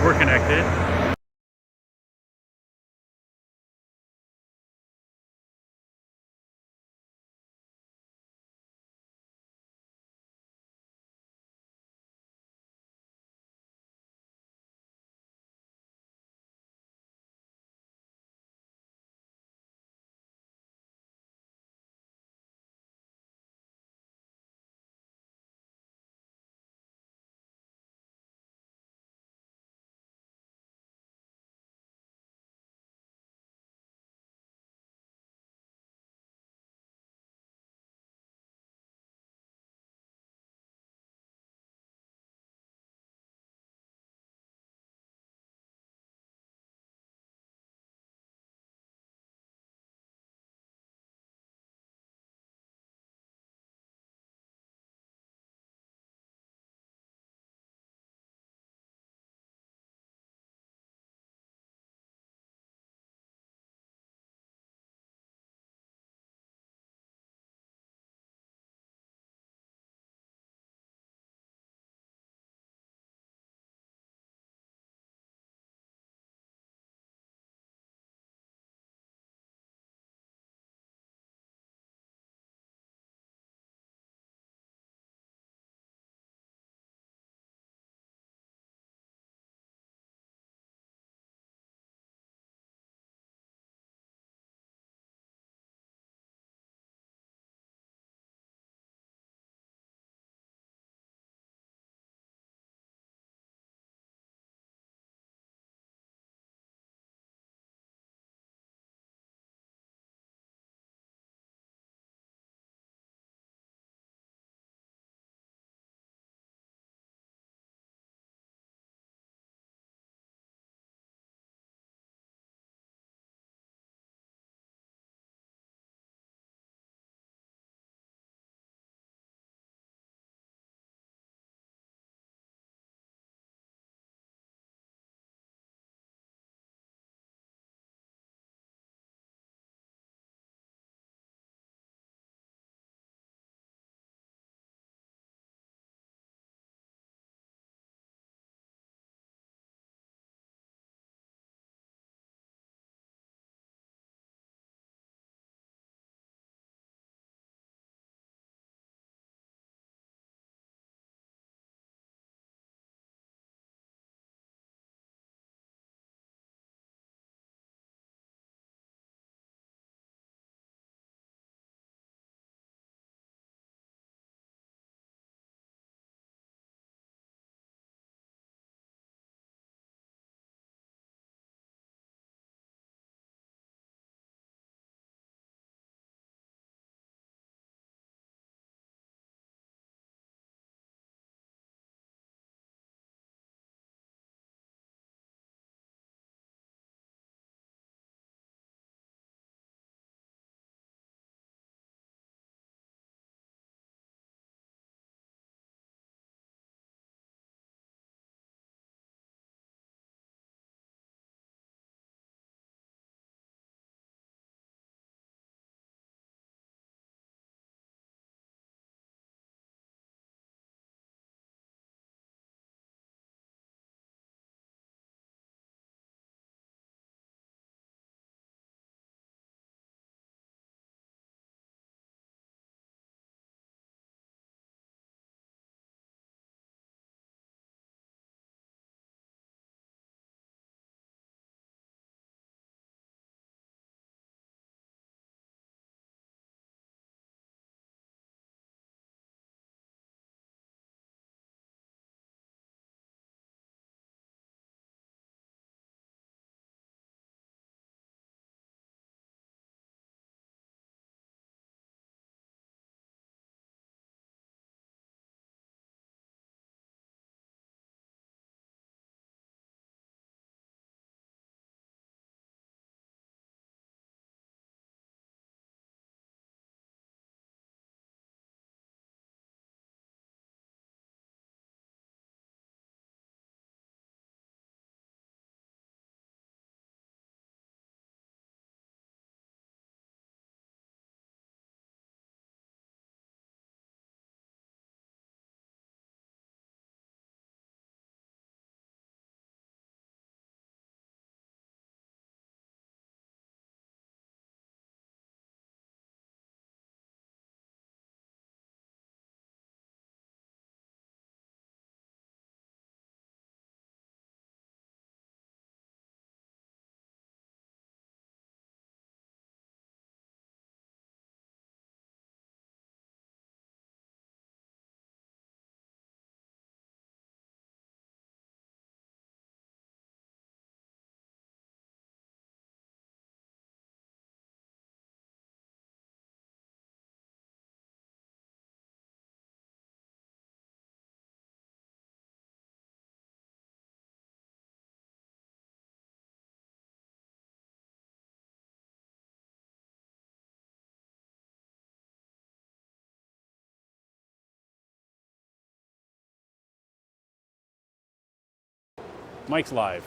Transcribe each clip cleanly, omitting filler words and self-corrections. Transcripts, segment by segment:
We're connected. Mike's live.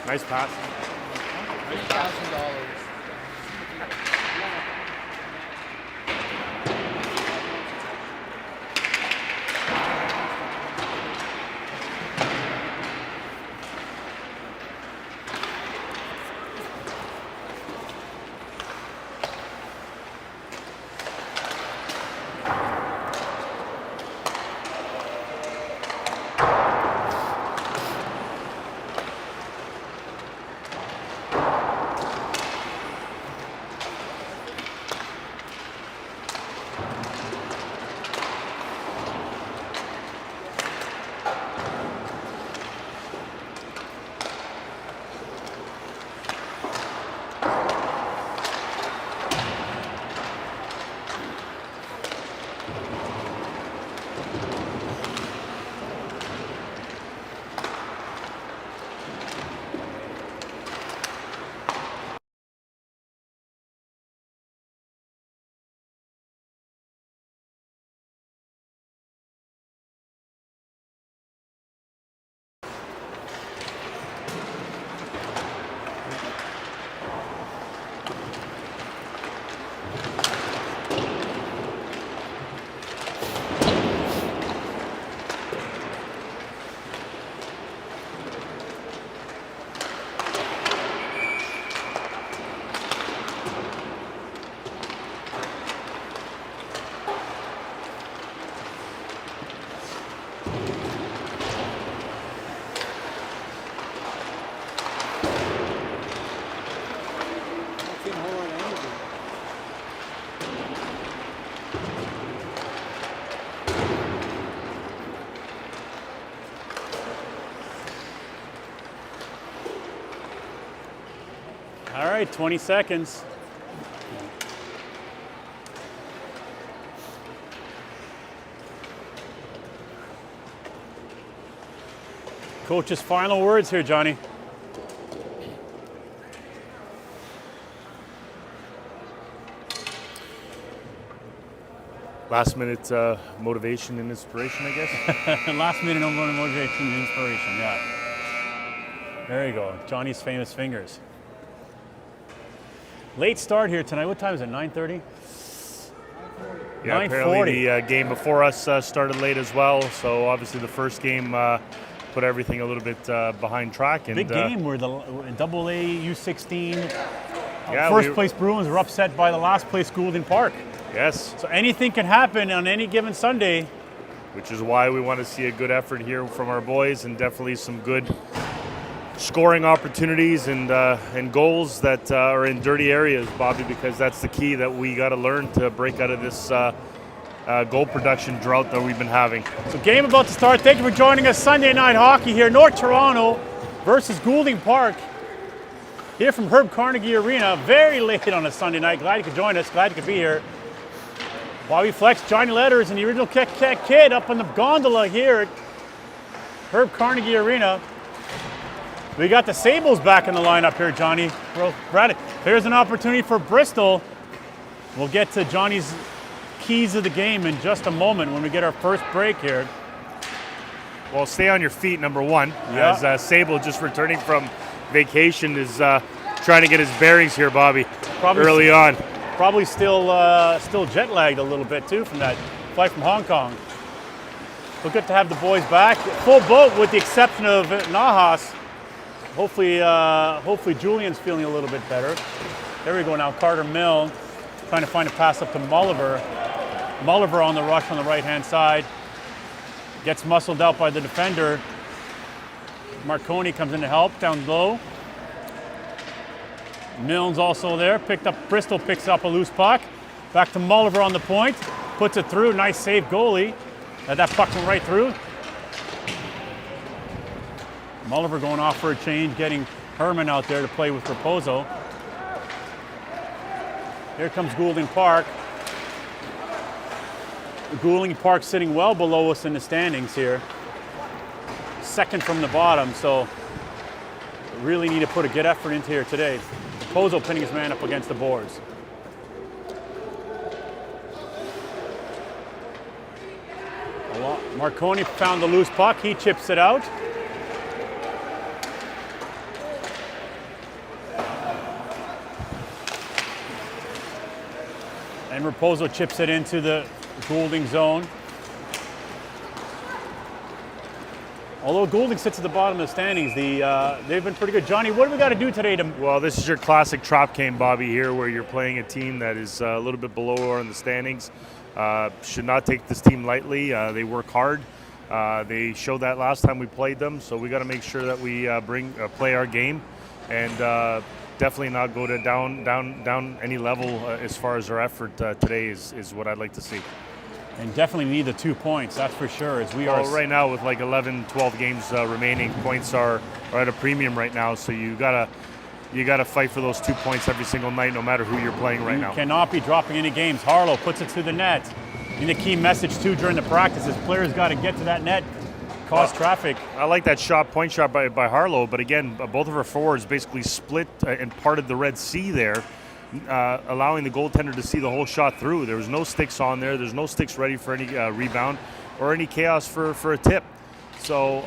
Nice pass. $3,000. All right, 20 seconds. Coach's final words here, Johnny. Last minute motivation and inspiration, I guess. Last minute motivation and inspiration, yeah. There you go, Johnny's famous fingers. Late start here tonight. What time is it, 9:30? Yeah, apparently the game before us started late as well. So obviously the first game put everything a little bit behind track. And big game where the AA U16 yeah, first place Bruins were upset by the last place Goulding Park. Yes. So anything can happen on any given Sunday. Which is why we want to see a good effort here from our boys, and definitely some good scoring opportunities and goals that are in dirty areas, Bobby, because that's the key that we got to learn to break out of this goal production drought that we've been having. So game about to start. Thank you for joining us. Sunday night hockey here, North Toronto versus Goulding Park. Here from Herb Carnegie Arena, very late on a Sunday night. Glad you could join us. Glad you could be here. Bobby Flex, Johnny Letters, and the original Kid up on the gondola here at Herb Carnegie Arena. We got the Sables back in the lineup here, Johnny. Well, Brad, here's an opportunity for Bristol We'll get to Johnny's keys of the game in just a moment when we get our first break here. Well, stay on your feet, number one, Yeah. as Sable, just returning from vacation, is trying to get his bearings here, Bobby, early on. Probably still jet lagged a little bit too from that flight from Hong Kong. But good to have the boys back. Full boat with the exception of Nahas. Hopefully Julian's feeling a little bit better. There we go now, Carter Mill trying to find a pass up to Mulliver. Mulliver on the rush on the right-hand side. Gets muscled out by the defender. Marconi comes in to help down low. Milne's also there, Bristol picks up a loose puck. Back to Mulliver on the point, puts it through, nice save goalie. That puck went right through. Mulliver going off for a change, getting Herman out there to play with Raposo. Here comes Goulding Park. Goulding Park sitting well below us in the standings here. Second from the bottom, so really need to put a good effort into here today. Raposo pinning his man up against the boards. Marconi found the loose puck, he chips it out. And Raposo chips it into the Goulding zone. Although Goulding sits at the bottom of the standings, they've been pretty good. Johnny, what do we got to do today to... Well, this is your classic trap game, Bobby, here, where you're playing a team that is a little bit below or in the standings. Should not take this team lightly. They work hard. They showed that last time we played them, so we got to make sure that we play our game and definitely not go to down any level as far as our effort today is what I'd like to see. And definitely need the 2 points, that's for sure. As we are right now with like 11, 12 games remaining, points are at a premium right now. So you gotta fight for those 2 points every single night, no matter who you're playing right now. Cannot be dropping any games. Harlow puts it to the net. And the key message too during the practices, players got to get to that net, cause traffic. I like that point shot by Harlow, but again, both of our forwards basically split and parted the Red Sea there. Allowing the goaltender to see the whole shot through. There was no sticks on there. There's no sticks ready for any rebound or any chaos for a tip. So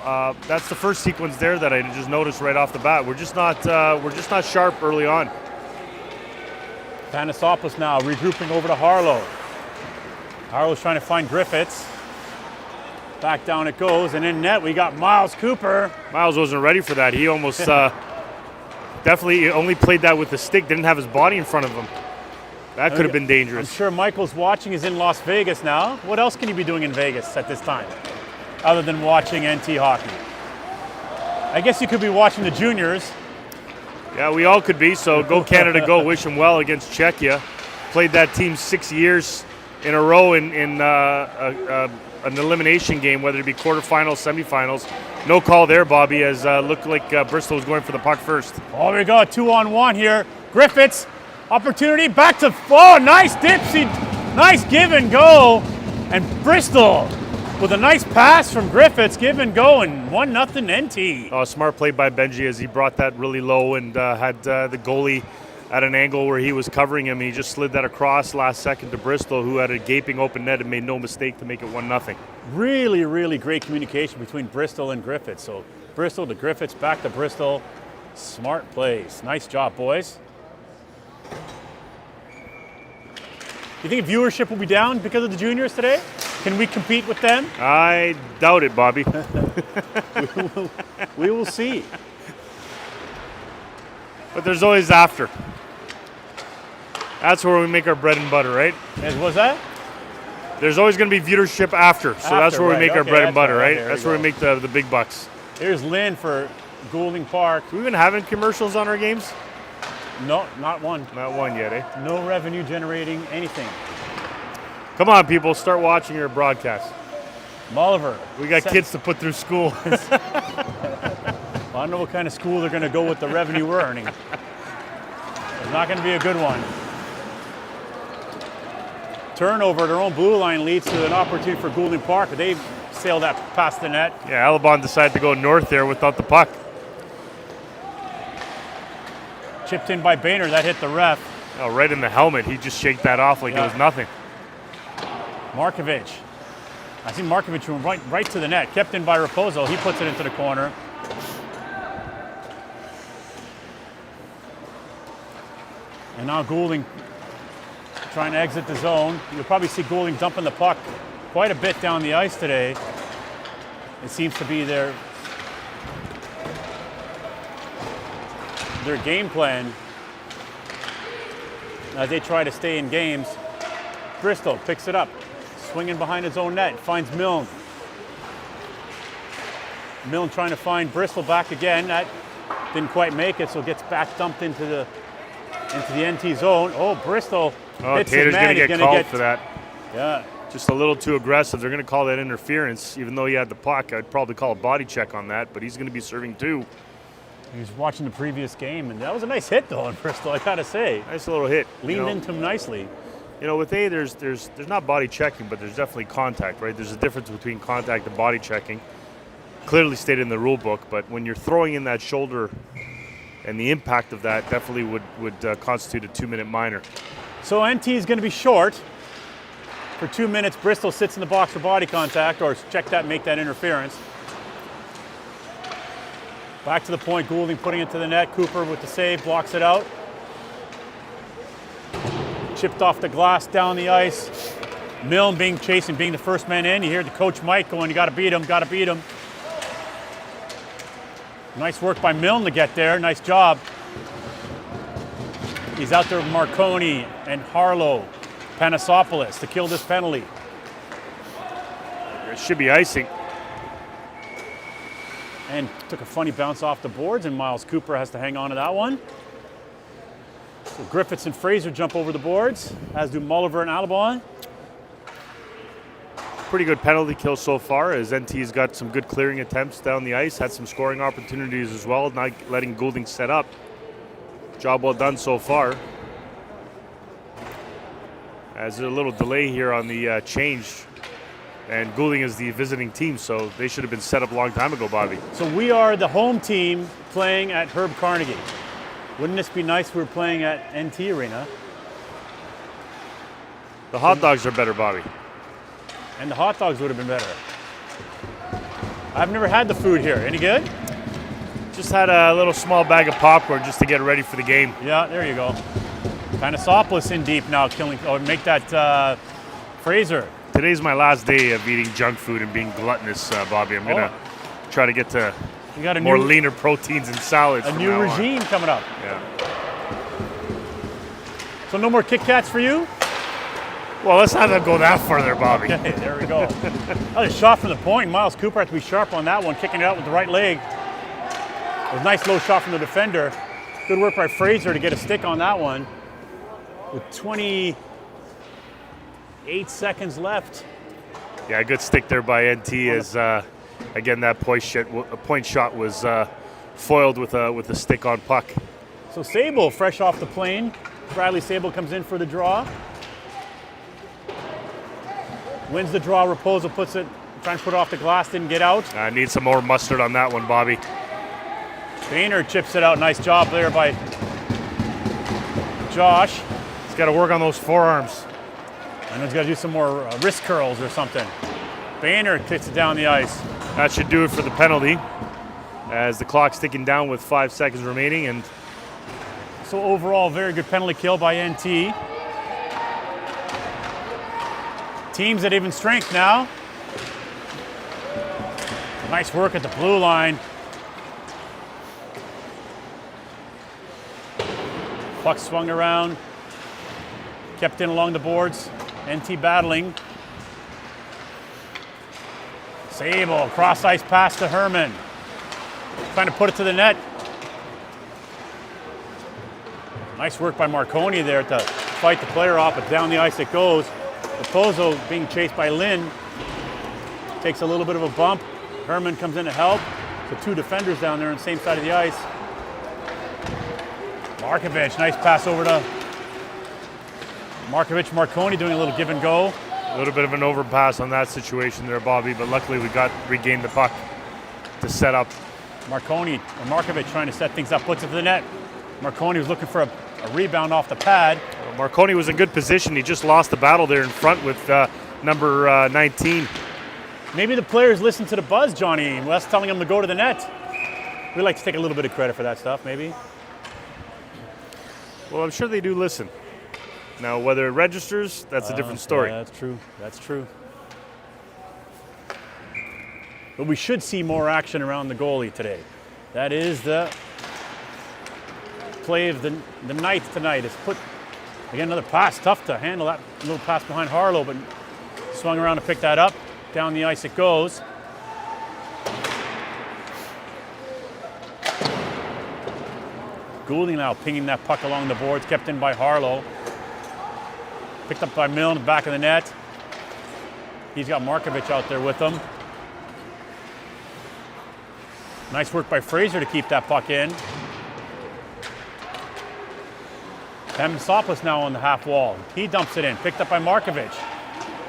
that's the first sequence there that I just noticed right off the bat. We're just not sharp early on. Panosopoulos now regrouping over to Harlow. Harlow's trying to find Griffiths. Back down it goes, and in net we got Miles Cooper. Miles wasn't ready for that. He almost definitely only played that with the stick, didn't have his body in front of him. That could have been dangerous. I'm sure Michael's watching, is in Las Vegas now. What else can he be doing in Vegas at this time, other than watching NT hockey? I guess you could be watching the juniors. Yeah, we all could be, so go Canada, go. Wish them well against Czechia. Played that team 6 years in a row in an elimination game, whether it be quarterfinals, semifinals. No call there, Bobby, as looked like Bristol was going for the puck first. Oh, we got 2-on-1 here. Griffiths, opportunity, back to, nice dipsy, nice give and go. And Bristol with a nice pass from Griffiths, give and go, and 1-0 NT. Oh, smart play by Benji as he brought that really low and had the goalie at an angle where he was covering him. He just slid that across last second to Bristol, who had a gaping open net and made no mistake to make it 1-0. Really, really great communication between Bristol and Griffiths. So Bristol to Griffiths, back to Bristol. Smart plays. Nice job, boys. You think viewership will be down because of the juniors today? Can we compete with them? I doubt it, Bobby. We will see. But there's always after. That's where we make our bread and butter, right? Was that? There's always going to be viewership after, so that's where we make our bread and butter, right? That's where we make the big bucks. Here's Lynn for Goulding Park. Have we been having commercials on our games? No, not one. Not one yet, eh? No revenue generating anything. Come on, people, start watching your broadcast. Mulliver. We got kids to put through school. I don't know what kind of school they're going to go with the revenue we're earning. It's not going to be a good one. Turnover at their own blue line leads to an opportunity for Goulding Park. They sailed that past the net. Yeah, Alabon decided to go north there without the puck. Chipped in by Boehner. That hit the ref. Oh, right in the helmet. He just shaked that off like it was nothing. Markovic. I think Markovic went right to the net. Kept in by Raposo. He puts it into the corner. And now Goulding trying to exit the zone. You'll probably see Goulding dumping the puck quite a bit down the ice today. It seems to be their game plan as they try to stay in games. Bristol picks it up, swinging behind his own net, finds Milne. Milne trying to find Bristol back again. That didn't quite make it, so gets back dumped into the NT zone. Oh, Bristol hits Tater's his man. going to get called for that. Yeah. Just a little too aggressive. They're going to call that interference. Even though he had the puck, I'd probably call a body check on that, but he's going to be serving too. He was watching the previous game, and that was a nice hit, though, on Bristol, I got to say. Nice little hit. Leaned into him nicely. You know, with A, there's not body checking, but there's definitely contact, right? There's a difference between contact and body checking. Clearly stated in the rule book, but when you're throwing in that shoulder and the impact of that definitely would constitute a 2-minute minor. So NT is going to be short. For 2 minutes, Bristol sits in the box for body contact, or check that, make that interference. Back to the point, Goulding putting it to the net. Cooper with the save, blocks it out. Chipped off the glass down the ice. Milne being the first man in. You hear the coach Mike going, you got to beat him, got to beat him. Nice work by Milne to get there, nice job. He's out there with Marconi and Harlow, Panasopoulos to kill this penalty. It should be icing. And took a funny bounce off the boards, and Miles Cooper has to hang on to that one. So Griffiths and Fraser jump over the boards, as do Mulliver and Alabon. Pretty good penalty kill so far, as NT's got some good clearing attempts down the ice, had some scoring opportunities as well, not letting Goulding set up. Job well done so far. As there's a little delay here on the change, and Goulding is the visiting team, so they should have been set up a long time ago, Bobby. So we are the home team playing at Herb Carnegie. Wouldn't this be nice if we were playing at NT Arena? The hot dogs are better, Bobby. And the hot dogs would have been better. I've never had the food here. Any good? Just had a little small bag of popcorn just to get ready for the game. Yeah, there you go. Panasopoulos in deep now, make that Fraser. Today's my last day of eating junk food and being gluttonous, Bobby. I'm going to try to get to more leaner proteins and salads. A new regime coming up. Yeah. So no more Kit Kats for you? Well, let's not go that far there, Bobby. Okay, there we go. Another shot from the point. Miles Cooper had to be sharp on that one, kicking it out with the right leg. It was a nice low shot from the defender. Good work by Fraser to get a stick on that one. With 28 seconds left. Yeah, good stick there by NT as, again, that point shot was foiled with a stick on puck. So Sable, fresh off the plane. Bradley Sable comes in for the draw. Wins the draw. Raposo puts it, trying to put it off the glass, didn't get out. I need some more mustard on that one, Bobby. Boehner chips it out. Nice job there by Josh. He's got to work on those forearms. I know he's got to do some more wrist curls or something. Boehner kicks it down the ice. That should do it for the penalty, as the clock's ticking down with 5 seconds remaining. And so overall, very good penalty kill by NT. Teams at even strength now. Nice work at the blue line. Puck swung around. Kept in along the boards. NT battling. Sable, cross ice pass to Herman. Trying to put it to the net. Nice work by Marconi there to fight the player off, but down the ice it goes. Raposo being chased by Lynn. Takes a little bit of a bump. Herman comes in to help. So two defenders down there on the same side of the ice. Markovic, nice pass over to Markovic. Marconi doing a little give and go. A little bit of an overpass on that situation there, Bobby, but luckily we regained the puck to set up. Markovic trying to set things up, puts it to the net. Marconi was looking for a a rebound off the pad. Marconi was in good position. He just lost the battle there in front with number 19. Maybe the players listen to the buzz, Johnny, Wes telling them to go to the net. We like to take a little bit of credit for that stuff, maybe. Well, I'm sure they do listen. Now, whether it registers, that's a different story. Yeah, that's true. That's true. But we should see more action around the goalie today. That is the play of the night tonight. It's put, again, another pass. Tough to handle that little pass behind Harlow, but swung around to pick that up. Down the ice it goes. Goulding now pinging that puck along the boards, kept in by Harlow. Picked up by Mill in the back of the net. He's got Markovic out there with him. Nice work by Fraser to keep that puck in. Panasopoulos now on the half wall. He dumps it in, picked up by Markovic.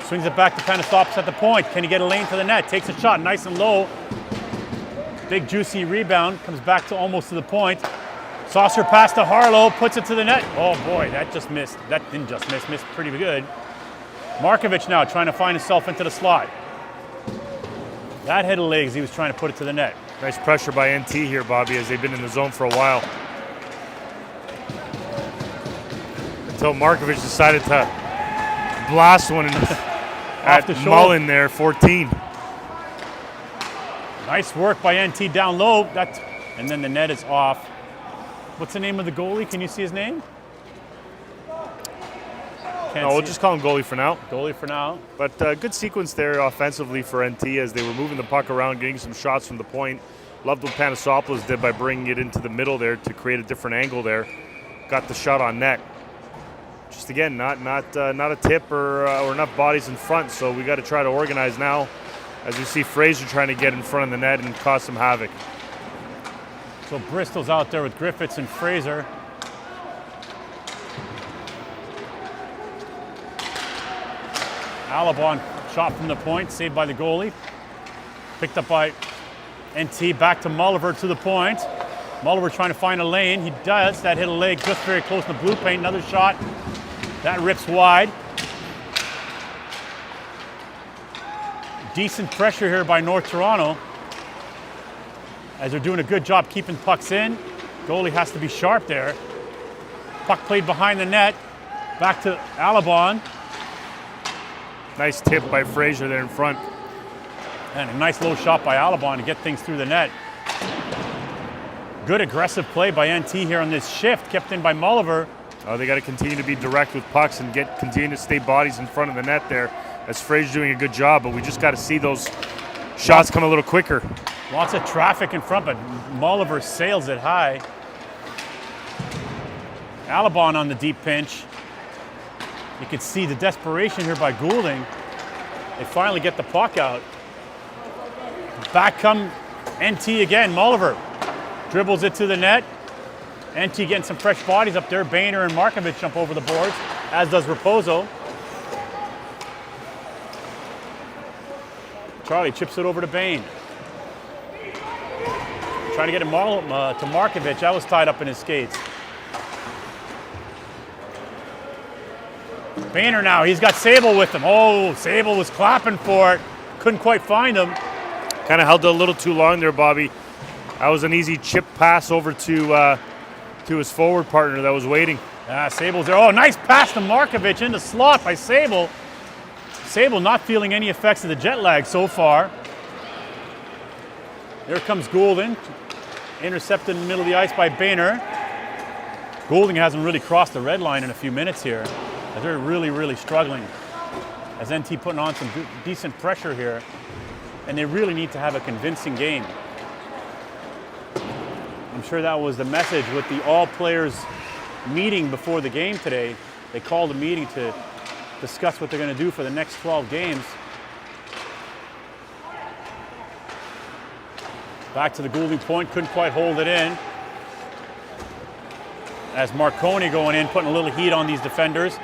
Swings it back to Panasopoulos at the point. Can he get a lane to the net? Takes a shot, nice and low. Big juicy rebound, comes back to almost to the point. Saucer pass to Harlow, puts it to the net. Oh boy, that just missed. That didn't just miss, missed pretty good. Markovic now trying to find himself into the slot. That head of legs, he was trying to put it to the net. Nice pressure by NT here, Bobby, as they've been in the zone for a while. Until Markovic decided to blast one at the shoulder. Mullen there, 14. Nice work by NT down low. And then the net is off. What's the name of the goalie? Can you see his name? No, we'll just call him goalie for now. Goalie for now. But good sequence there offensively for NT as they were moving the puck around, getting some shots from the point. Loved what Panasopoulos did by bringing it into the middle there to create a different angle there. Got the shot on net. Just again, not a tip or enough bodies in front. So we got to try to organize now, as we see Fraser trying to get in front of the net and cause some havoc. So Bristol's out there with Griffiths and Fraser. Alabon shot from the point, saved by the goalie. Picked up by NT, back to Mulliver to the point. Mulliver trying to find a lane. He does. That hit a leg just very close to the blue paint. Another shot. That rips wide. Decent pressure here by North Toronto, as they're doing a good job keeping pucks in. Goalie has to be sharp there. Puck played behind the net. Back to Alabon. Nice tip by Fraser there in front. And a nice low shot by Alabon to get things through the net. Good aggressive play by NT here on this shift, kept in by Mulliver. Oh, they got to continue to be direct with pucks and continue to stay bodies in front of the net there, as Fraser's doing a good job, but we just got to see those shots come a little quicker. Lots of traffic in front, but Mulliver sails it high. Alabon on the deep pinch. You can see the desperation here by Goulding. They finally get the puck out. Back come NT again. Mulliver dribbles it to the net. NT getting some fresh bodies up there. Boehner and Markovic jump over the boards, as does Raposo. Charlie chips it over to Bain. Trying to get it to Markovic. That was tied up in his skates. Boehner now, he's got Sable with him. Oh, Sable was clapping for it. Couldn't quite find him. Kind of held it a little too long there, Bobby. That was an easy chip pass over to his forward partner that was waiting. Sable's there. Oh, nice pass to Markovic in the slot by Sable. Sable not feeling any effects of the jet lag so far. There comes Goulding. Intercepted in the middle of the ice by Boehner. Goulding hasn't really crossed the red line in a few minutes here. They're really, really struggling. As NT putting on some decent pressure here. And they really need to have a convincing game. I'm sure that was the message with the all players meeting before the game today. They called a meeting to discuss what they're going to do for the next 12 games. Back to the Goulding point, couldn't quite hold it in. As Marconi going in, putting a little heat on these defenders.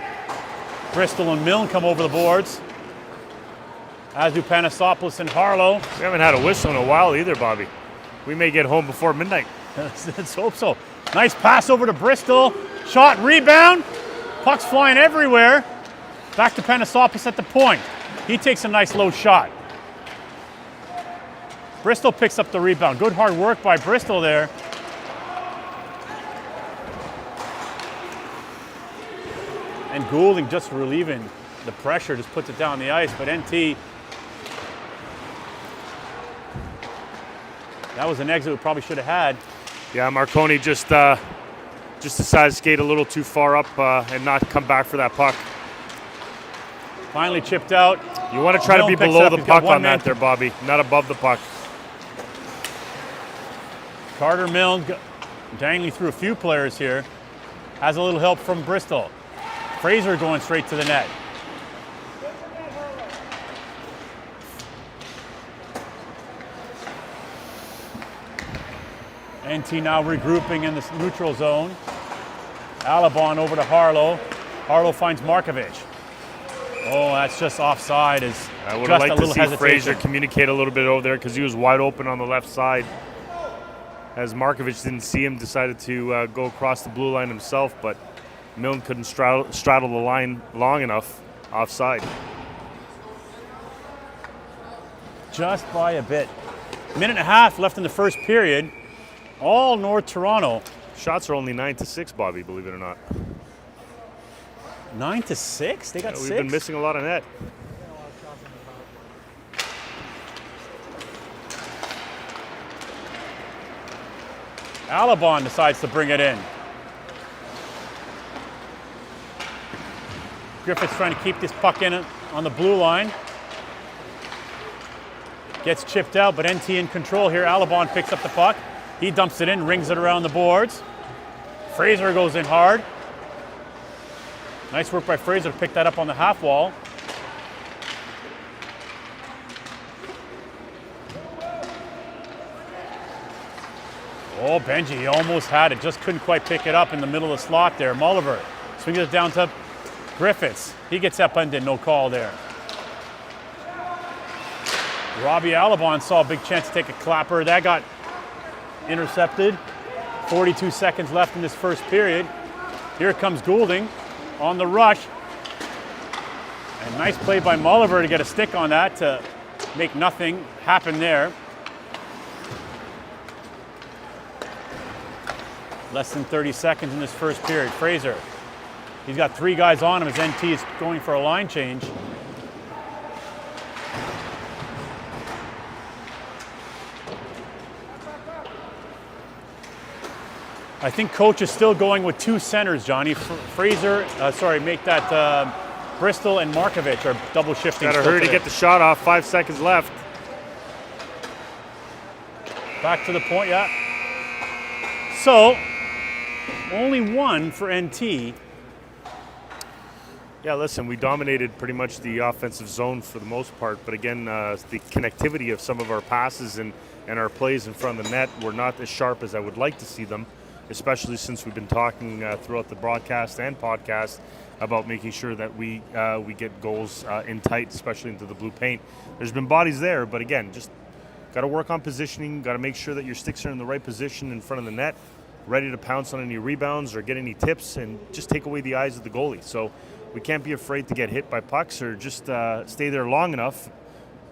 Bristol and Milne come over the boards, as do Panasopoulos and Harlow. We haven't had a whistle in a while either, Bobby. We may get home before midnight. Let's hope so. Nice pass over to Bristol. Shot, rebound. Puck's flying everywhere. Back to Panasopoulos at the point. He takes a nice low shot. Bristol picks up the rebound. Good hard work by Bristol there. And Goulding just relieving the pressure, just puts it down the ice. But NT, that was an exit we probably should have had. Yeah, Marconi just decided to skate a little too far up and not come back for that puck. Finally chipped out. You want to try to be below the puck on that there, Bobby, not above the puck. Carter Milne dangling through a few players here. Has a little help from Bristol. Fraser going straight to the net. NT now regrouping in the neutral zone. Alabon over to Harlow. Harlow finds Markovich. Oh, that's just offside. I would have liked to see Fraser communicate a little bit over there because he was wide open on the left side. As Markovich didn't see him, decided to go across the blue line himself, but Milne couldn't straddle the line long enough offside. Just by a bit. Minute and a half left in the first period. All North Toronto. Shots are only 9-6, Bobby, believe it or not. 9-6? They got 6? We've been missing a lot of net. Alabon decides to bring it in. Griffith's trying to keep this puck in on the blue line. Gets chipped out, but NT in control here. Alabon picks up the puck. He dumps it in, rings it around the boards. Fraser goes in hard. Nice work by Fraser to pick that up on the half wall. Oh, Benji, he almost had it. Just couldn't quite pick it up in the middle of the slot there. Mulliver swings it down to Griffiths. He gets upended, no call there. Robbie Alabon saw a big chance to take a clapper. That got intercepted. 42 seconds left in this first period. Here comes Goulding on the rush. And nice play by Mulliver to get a stick on that to make nothing happen there. Less than 30 seconds in this first period. Fraser, he's got 3 guys on him as NT is going for a line change. I think coach is still going with 2 centers, Johnny. Fraser, make that Bristol and Markovich are double shifting. Got to hurry to get the shot off. 5 seconds left. Back to the point, yeah. So, only 1 for NT. Yeah, listen, we dominated pretty much the offensive zone for the most part, but again, the connectivity of some of our passes and our plays in front of the net were not as sharp as I would like to see them, especially since we've been talking throughout the broadcast and podcast about making sure that we get goals in tight, especially into the blue paint. There's been bodies there, but again, just got to work on positioning, got to make sure that your sticks are in the right position in front of the net, ready to pounce on any rebounds or get any tips and just take away the eyes of the goalie. So we can't be afraid to get hit by pucks or just stay there long enough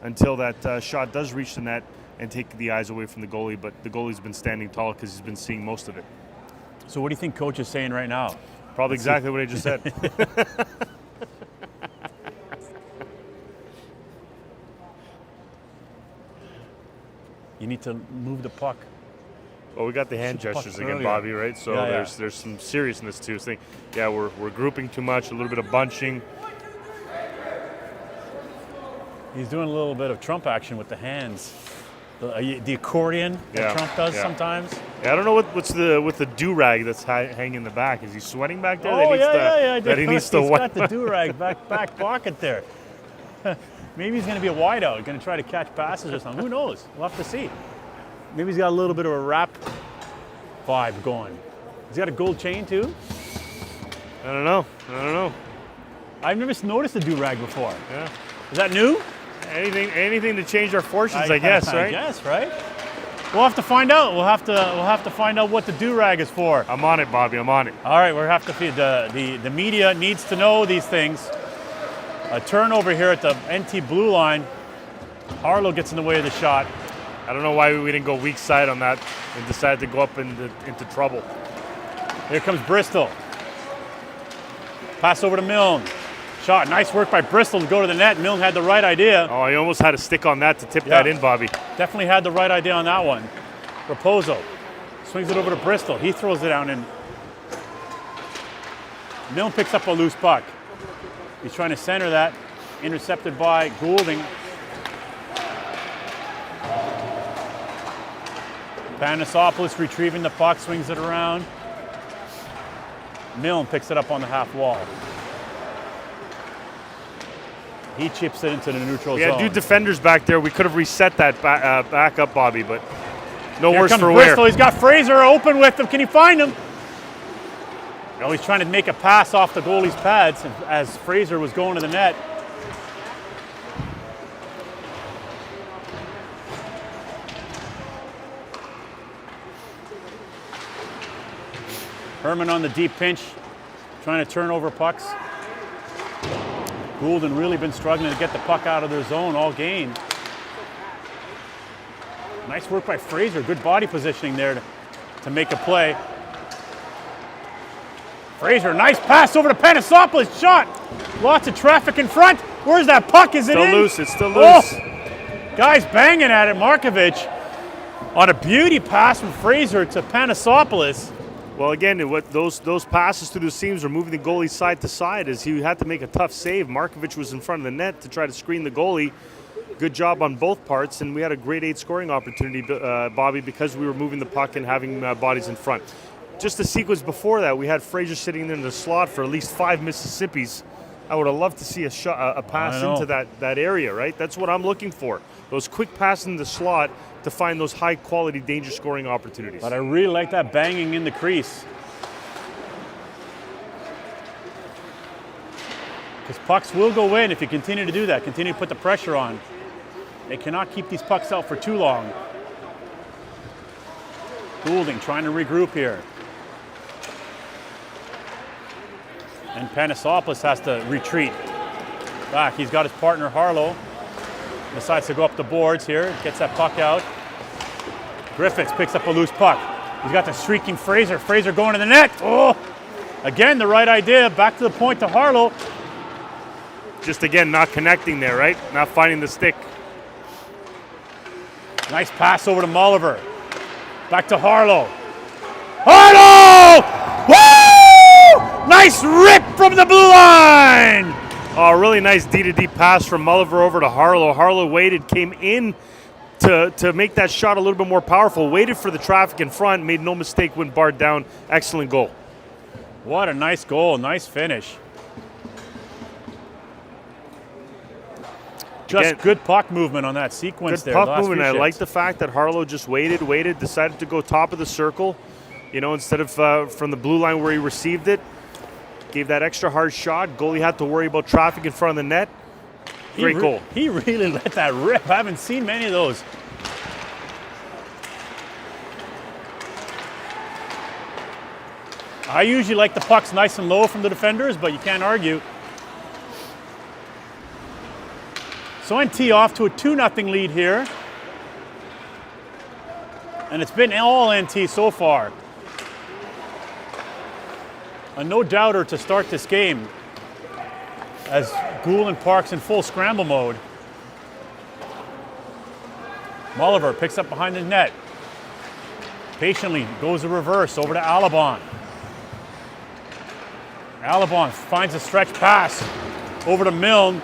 until that shot does reach the net and take the eyes away from the goalie. But the goalie's been standing tall because he's been seeing most of it. So what do you think coach is saying right now? Probably exactly what I just said. You need to move the puck. Well, we got the hand gestures again, Bobby, right? So there's some seriousness to this thing. Yeah, we're grouping too much, a little bit of bunching. He's doing a little bit of Trump action with the hands. The accordion that Trump does sometimes. Yeah, I don't know what's with the do-rag that's hanging in the back. Is he sweating back there? Oh, He needs to He's got the do-rag back pocket there. Maybe he's going to be a wideout, going to try to catch passes or something. Who knows? We'll have to see. Maybe he's got a little bit of a rap vibe going. He's got a gold chain too? I don't know. I've never noticed a do-rag before. Yeah. Is that new? Anything to change our fortunes, I guess, right? I guess, right? We'll have to find out. We'll have to find out what the do-rag is for. I'm on it, Bobby. I'm on it. All right, we'll have to feed the media needs to know these things. A turnover here at the NT blue line. Harlow gets in the way of the shot. I don't know why we didn't go weak side on that and decided to go up into trouble. Here comes Bristol. Pass over to Milne. Shot. Nice work by Bristol to go to the net. Milne had the right idea. Oh, he almost had a stick on that to tip that in, Bobby. Definitely had the right idea on that one. Raposo swings it over to Bristol. He throws it down in. Milne picks up a loose puck. He's trying to center that. Intercepted by Goulding. Panosopoulos retrieving the puck, swings it around. Milne picks it up on the half wall. He chips it into the neutral zone. We had two defenders back there. We could have reset that back up, Bobby, but no Here worse comes for Bristol. wear. He's got Fraser open with him. Can he find him? Oh, he's trying to make a pass off the goalie's pads as Fraser was going to the net. Herman on the deep pinch, trying to turn over pucks. Goulding really been struggling to get the puck out of their zone all game. Nice work by Fraser. Good body positioning there to make a play. Fraser, nice pass over to Panosopoulos. Shot. Lots of traffic in front. Where's that puck? Is it Still in? loose. It's still loose. Oh, guys banging at it. Markovic on a beauty pass from Fraser to Panosopoulos. Well, again, what those passes through the seams were moving the goalie side to side as he had to make a tough save. Markovic was in front of the net to try to screen the goalie. Good job on both parts, and we had a grade 8 scoring opportunity, Bobby, because we were moving the puck and having bodies in front. Just the sequence before that, we had Fraser sitting in the slot for at least 5 Mississippis. I would have loved to see a pass into that area, right? That's what I'm looking for. Those quick passes in the slot to find those high-quality danger scoring opportunities. But I really like that banging in the crease. Because pucks will go in if you continue to do that, continue to put the pressure on. They cannot keep these pucks out for too long. Goulding trying to regroup here. And Panosopoulos has to retreat back. He's got his partner Harlow. Decides to go up the boards here, gets that puck out. Griffiths picks up a loose puck. He's got the streaking Fraser. Fraser going to the net. Oh, again, the right idea. Back to the point to Harlow. Just again, not connecting there, right? Not finding the stick. Nice pass over to Molliver. Back to Harlow. Harlow! Woo! Nice rip from the blue line! Oh, really nice D-to-D pass from Molliver over to Harlow. Harlow waited, came in to make that shot a little bit more powerful. Waited for the traffic in front, made no mistake, went barred down. Excellent goal. What a nice goal, nice finish. Just Again, good puck movement on that sequence good there. puck movement. I like the fact that Harlow just waited, decided to go top of the circle, instead of from the blue line where he received it. Gave that extra hard shot. Goalie had to worry about traffic in front of the net. Great goal. He really let that rip. I haven't seen many of those. I usually like the pucks nice and low from the defenders, but you can't argue. So NT off to a 2-0 lead here. And it's been all NT so far. A no-doubter to start this game as Goulding Park's in full scramble mode. Molliver picks up behind the net. Patiently goes the reverse over to Alabon. Alabon finds a stretch pass over to Milne.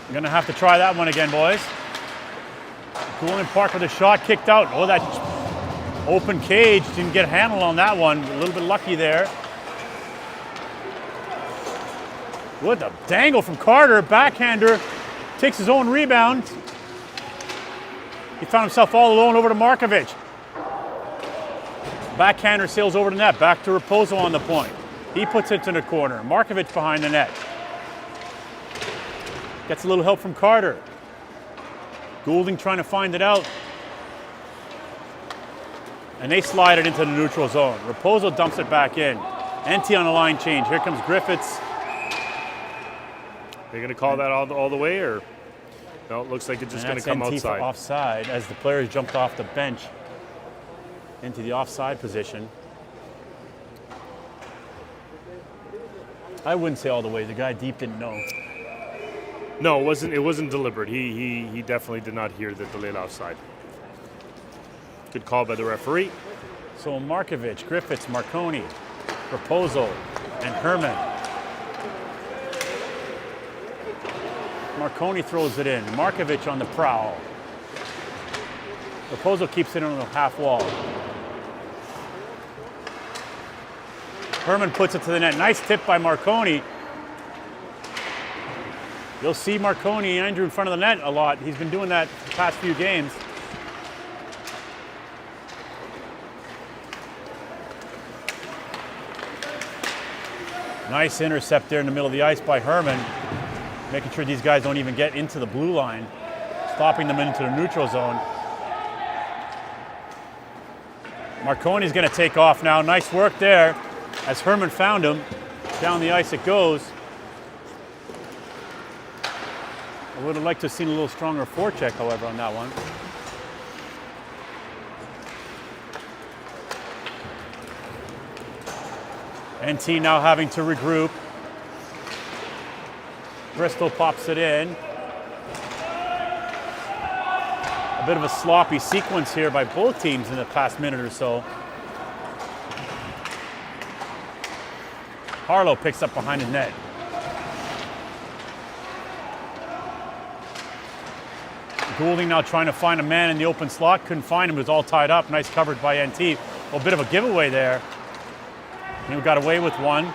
I'm gonna have to try that one again, boys. Goulding Park with a shot kicked out. Oh, that open cage, didn't get a handle on that one. A little bit lucky there. What the dangle from Carter, backhander, takes his own rebound. He found himself all alone over to Markovic. Backhander sails over the net, back to Raposo on the point. He puts it to the corner. Markovic behind the net. Gets a little help from Carter. Goulding trying to find it out. And they slide it into the neutral zone. Raposo dumps it back in. NT on a line change. Here comes Griffiths. They're going to call that all the way, or no? It looks like it's just going to come NT outside. For offside as the players jumped off the bench into the offside position. I wouldn't say all the way. The guy deep didn't know. No, it wasn't deliberate. He definitely did not hear the delayed offside. Good call by the referee. So Markovic, Griffiths, Marconi, Raposo, and Herman. Marconi throws it in. Markovic on the prowl. Raposo keeps it on the half wall. Herman puts it to the net. Nice tip by Marconi. You'll see Marconi, Andrew, in front of the net a lot. He's been doing that the past few games. Nice intercept there in the middle of the ice by Herman, making sure these guys don't even get into the blue line, stopping them into the neutral zone. Marconi's going to take off now. Nice work there as Herman found him. Down the ice it goes. I would have liked to have seen a little stronger forecheck, however, on that one. NT now having to regroup. Bristol pops it in. A bit of a sloppy sequence here by both teams in the past minute or so. Harlow picks up behind the net. Goulding now trying to find a man in the open slot. Couldn't find him. It was all tied up. Nice coverage by NT. A bit of a giveaway there. And we got away with one.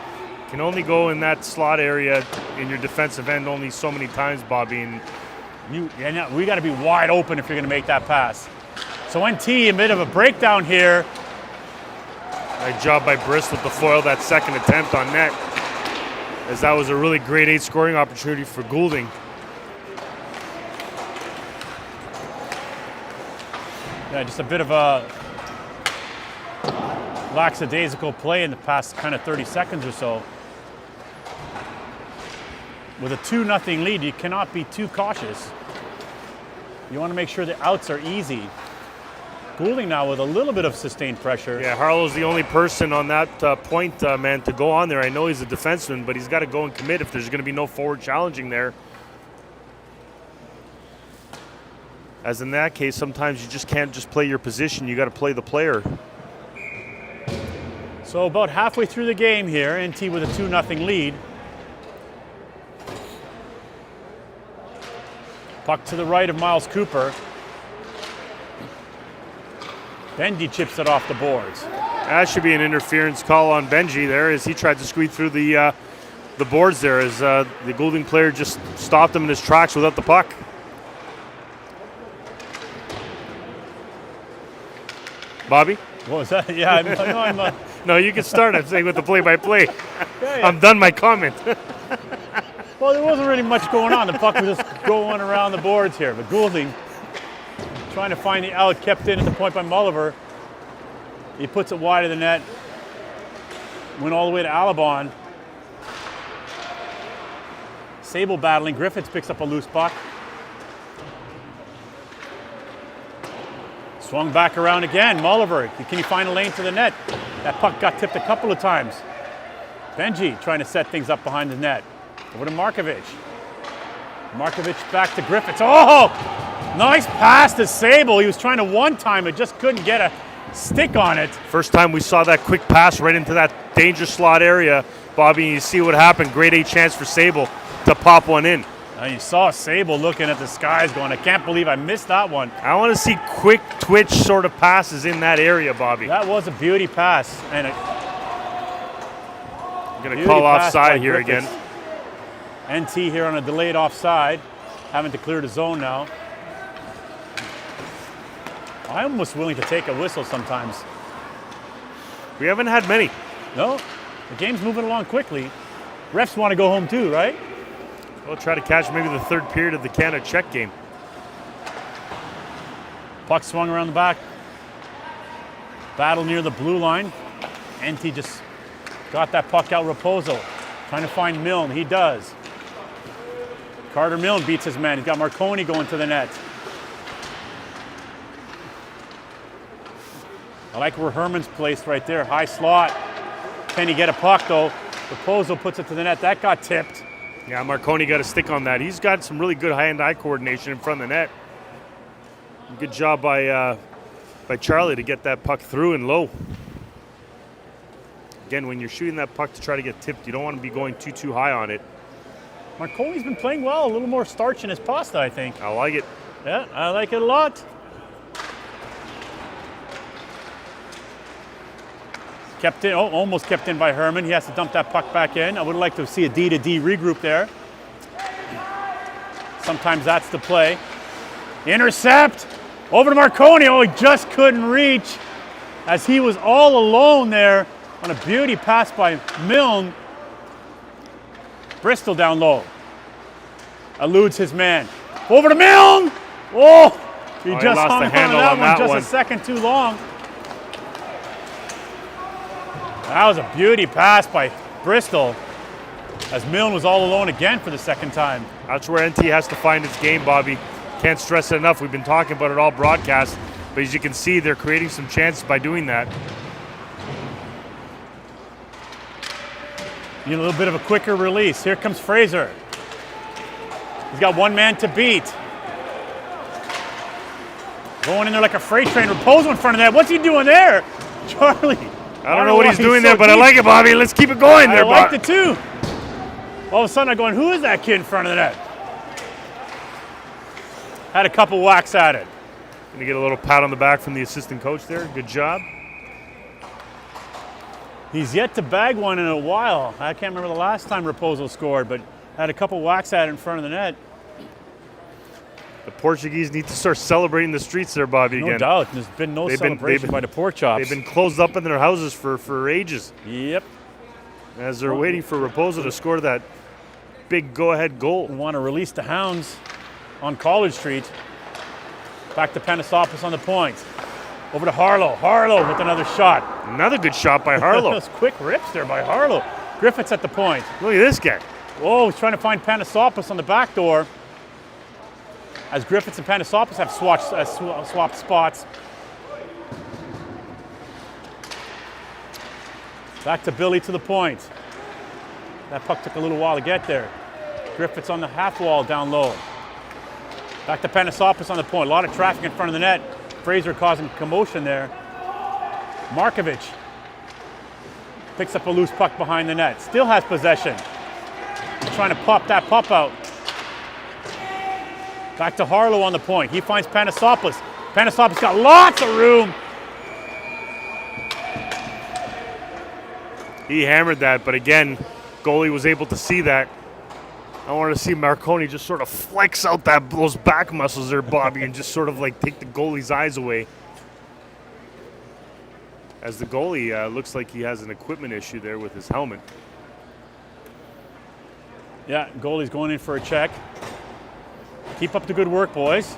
Can only go in that slot area in your defensive end only so many times, Bobby. And we got to be wide open if you're going to make that pass. So NT, a bit of a breakdown here. Nice job by Bristol to foil that second attempt on net, as that was a really grade 8 scoring opportunity for Goulding. Yeah, just a bit of a lackadaisical play in the past kind of 30 seconds or so. With a 2-0 lead, you cannot be too cautious. You want to make sure the outs are easy. Goulding now with a little bit of sustained pressure. Yeah, Harlow's the only person on that point man to go on there. I know he's a defenseman, but he's got to go and commit if there's going to be no forward challenging there. As in that case, sometimes you just can't just play your position. You got to play the player. So about halfway through the game here, NT with a 2-0 lead. Puck to the right of Miles Cooper. Benji chips it off the boards. That should be an interference call on Benji there as he tried to squeeze through the boards there as the Goulding player just stopped him in his tracks without the puck. Bobby? What was that? Yeah, I'm No, you can start. I'm saying with the play-by-play. yeah. I'm done my comment. Well, there wasn't really much going on. The puck was just going around the boards here. But Goulding trying to find the out, kept in at the point by Mulliver. He puts it wide of the net. Went all the way to Alabon. Sable battling. Griffiths picks up a loose puck. Swung back around again. Mulliver, can he find a lane to the net? That puck got tipped a couple of times. Benji trying to set things up behind the net. Over to Markovic. Markovic back to Griffiths. Oh! Nice pass to Sable. He was trying to one-time it, just couldn't get a stick on it. First time we saw that quick pass right into that danger slot area, Bobby, and you see what happened. Grade 8 chance for Sable to pop one in. You saw Sable looking at the skies going, I can't believe I missed that one. I want to see quick twitch sort of passes in that area, Bobby. That was a beauty pass. And I'm going to call offside here again. NT here on a delayed offside, having to clear the zone now. I'm almost willing to take a whistle sometimes. We haven't had many. No, the game's moving along quickly. Refs want to go home too, right? We'll try to catch maybe the third period of the Canada-Czech game. Puck swung around the back. Battle near the blue line. NT just got that puck out. Raposo trying to find Milne. He does. Carter Milne beats his man. He's got Marconi going to the net. I like where Herman's placed right there. High slot. Can he get a puck though? Raposo puts it to the net. That got tipped. Yeah, Marconi got a stick on that. He's got some really good hand-eye coordination in front of the net. Good job by Charlie to get that puck through and low. Again, when you're shooting that puck to try to get tipped, you don't want to be going too high on it. Marconi's been playing well. A little more starch in his pasta, I think. I like it. Yeah, I like it a lot. Kept in, almost kept in by Herman. He has to dump that puck back in. I would like to see a D-to-D regroup there. Sometimes that's the play. Intercept. Over to Marconi. Oh, he just couldn't reach as he was all alone there on a beauty pass by Milne. Bristol down low. Eludes his man. Over to Milne. Oh, he just lost hung the on handle that on one that just one. a second too long. That was a beauty pass by Bristol as Milne was all alone again for the second time. That's where NT has to find its game, Bobby. Can't stress it enough. We've been talking about it all broadcast, but as you can see, they're creating some chances by doing that. Need a little bit of a quicker release. Here comes Fraser. He's got one man to beat. Going in there like a freight train. Raposo in front of that. What's he doing there? Charlie. I don't know what he's doing there, but I like it, Bobby. Let's keep it going there, I liked Bobby. it too. All of a sudden I'm going, who is that kid in front of the net? Had a couple whacks at it. Gonna get a little pat on the back from the assistant coach there. Good job. He's yet to bag one in a while. I can't remember the last time Raposo scored, but had a couple whacks at it in front of the net. The Portuguese need to start celebrating the streets there, Bobby, No again. doubt. There's been no celebration by the pork chops. They've been closed up in their houses for ages Yep. as they're waiting for Raposo to score that big go-ahead goal. We want to release the Hounds on College Street. Back to Panasopoulos on the point. Over to Harlow. Harlow with another shot. Another good shot by Harlow. Those quick rips there by Harlow. Griffiths at the point. Look at this guy. Oh, he's trying to find Panasopoulos on the back door. As Griffiths and Panasopoulos have swapped spots. Back to Billy to the point. That puck took a little while to get there. Griffiths on the half wall down low. Back to Panasopoulos on the point. A lot of traffic in front of the net. Fraser causing commotion there. Markovic picks up a loose puck behind the net. Still has possession. He's trying to pop that puck out. Back to Harlow on the point. He finds Panasopoulos. Panasopoulos got lots of room. He hammered that, but again, goalie was able to see that. I wanted to see Marconi just sort of flex out those back muscles there, Bobby, and just sort of like take the goalie's eyes away. As the goalie looks like he has an equipment issue there with his helmet. Yeah, goalie's going in for a check. Keep up the good work, boys.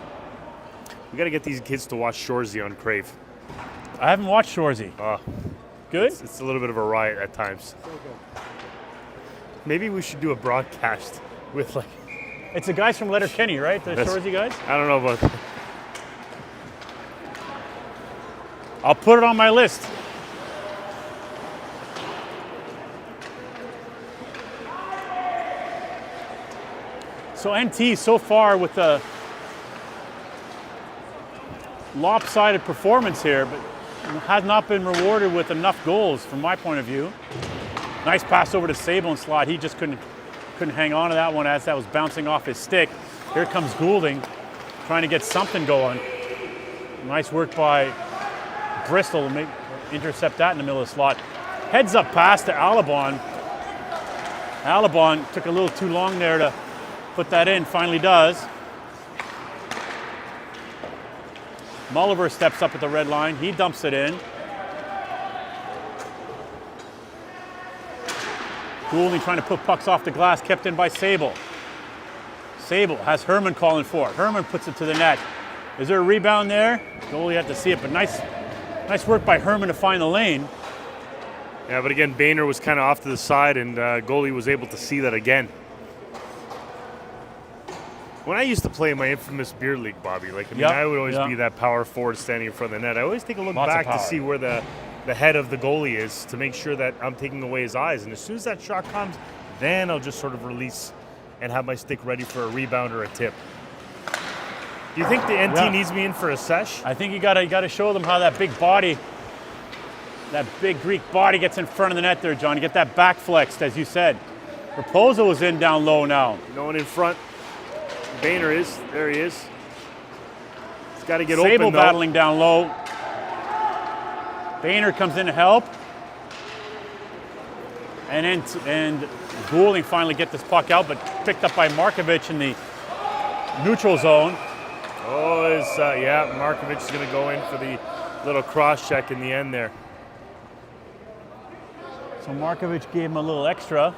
We got to get these kids to watch Shorzy on Crave. I haven't watched Shorzy. Good? It's a little bit of a riot at times. Maybe we should do a broadcast with like... It's the guys from Letterkenny, right? The Shorzy guys? I don't know about that. I'll put it on my list. So NT so far with a lopsided performance here, but has not been rewarded with enough goals from my point of view. Nice pass over to Sable and slot. He just couldn't hang on to that one as that was bouncing off his stick. Here comes Goulding, trying to get something going. Nice work by Bristol to intercept that in the middle of the slot. Heads up pass to Alabon. Alabon took a little too long there to put that in, finally does. Mulliver steps up at the red line. He dumps it in. Goulding trying to put pucks off the glass, kept in by Sable. Sable has Herman calling for it. Herman puts it to the net. Is there a rebound there? Goalie had to see it, but nice work by Herman to find the lane. Yeah, but again, Boehner was kind of off to the side, and goalie was able to see that again. When I used to play in my infamous beer league, Bobby, I would always be that power forward standing in front of the net. I always take a look back to see where the head of the goalie is to make sure that I'm taking away his eyes. And as soon as that shot comes, then I'll just sort of release and have my stick ready for a rebound or a tip. Do you think the NT needs me in for a sesh? I think you gotta show them how that big body, that big Greek body gets in front of the net there, John. You get that back flexed, as you said. Raposo is in down low now. No one in front. Boehner is. There he is. He's got to get Sable open, though. battling down low. Boehner comes in to help. And Goulding finally get this puck out, but picked up by Markovic in the neutral zone. Oh, Markovic is going to go in for the little cross check in the end there. So Markovic gave him a little extra.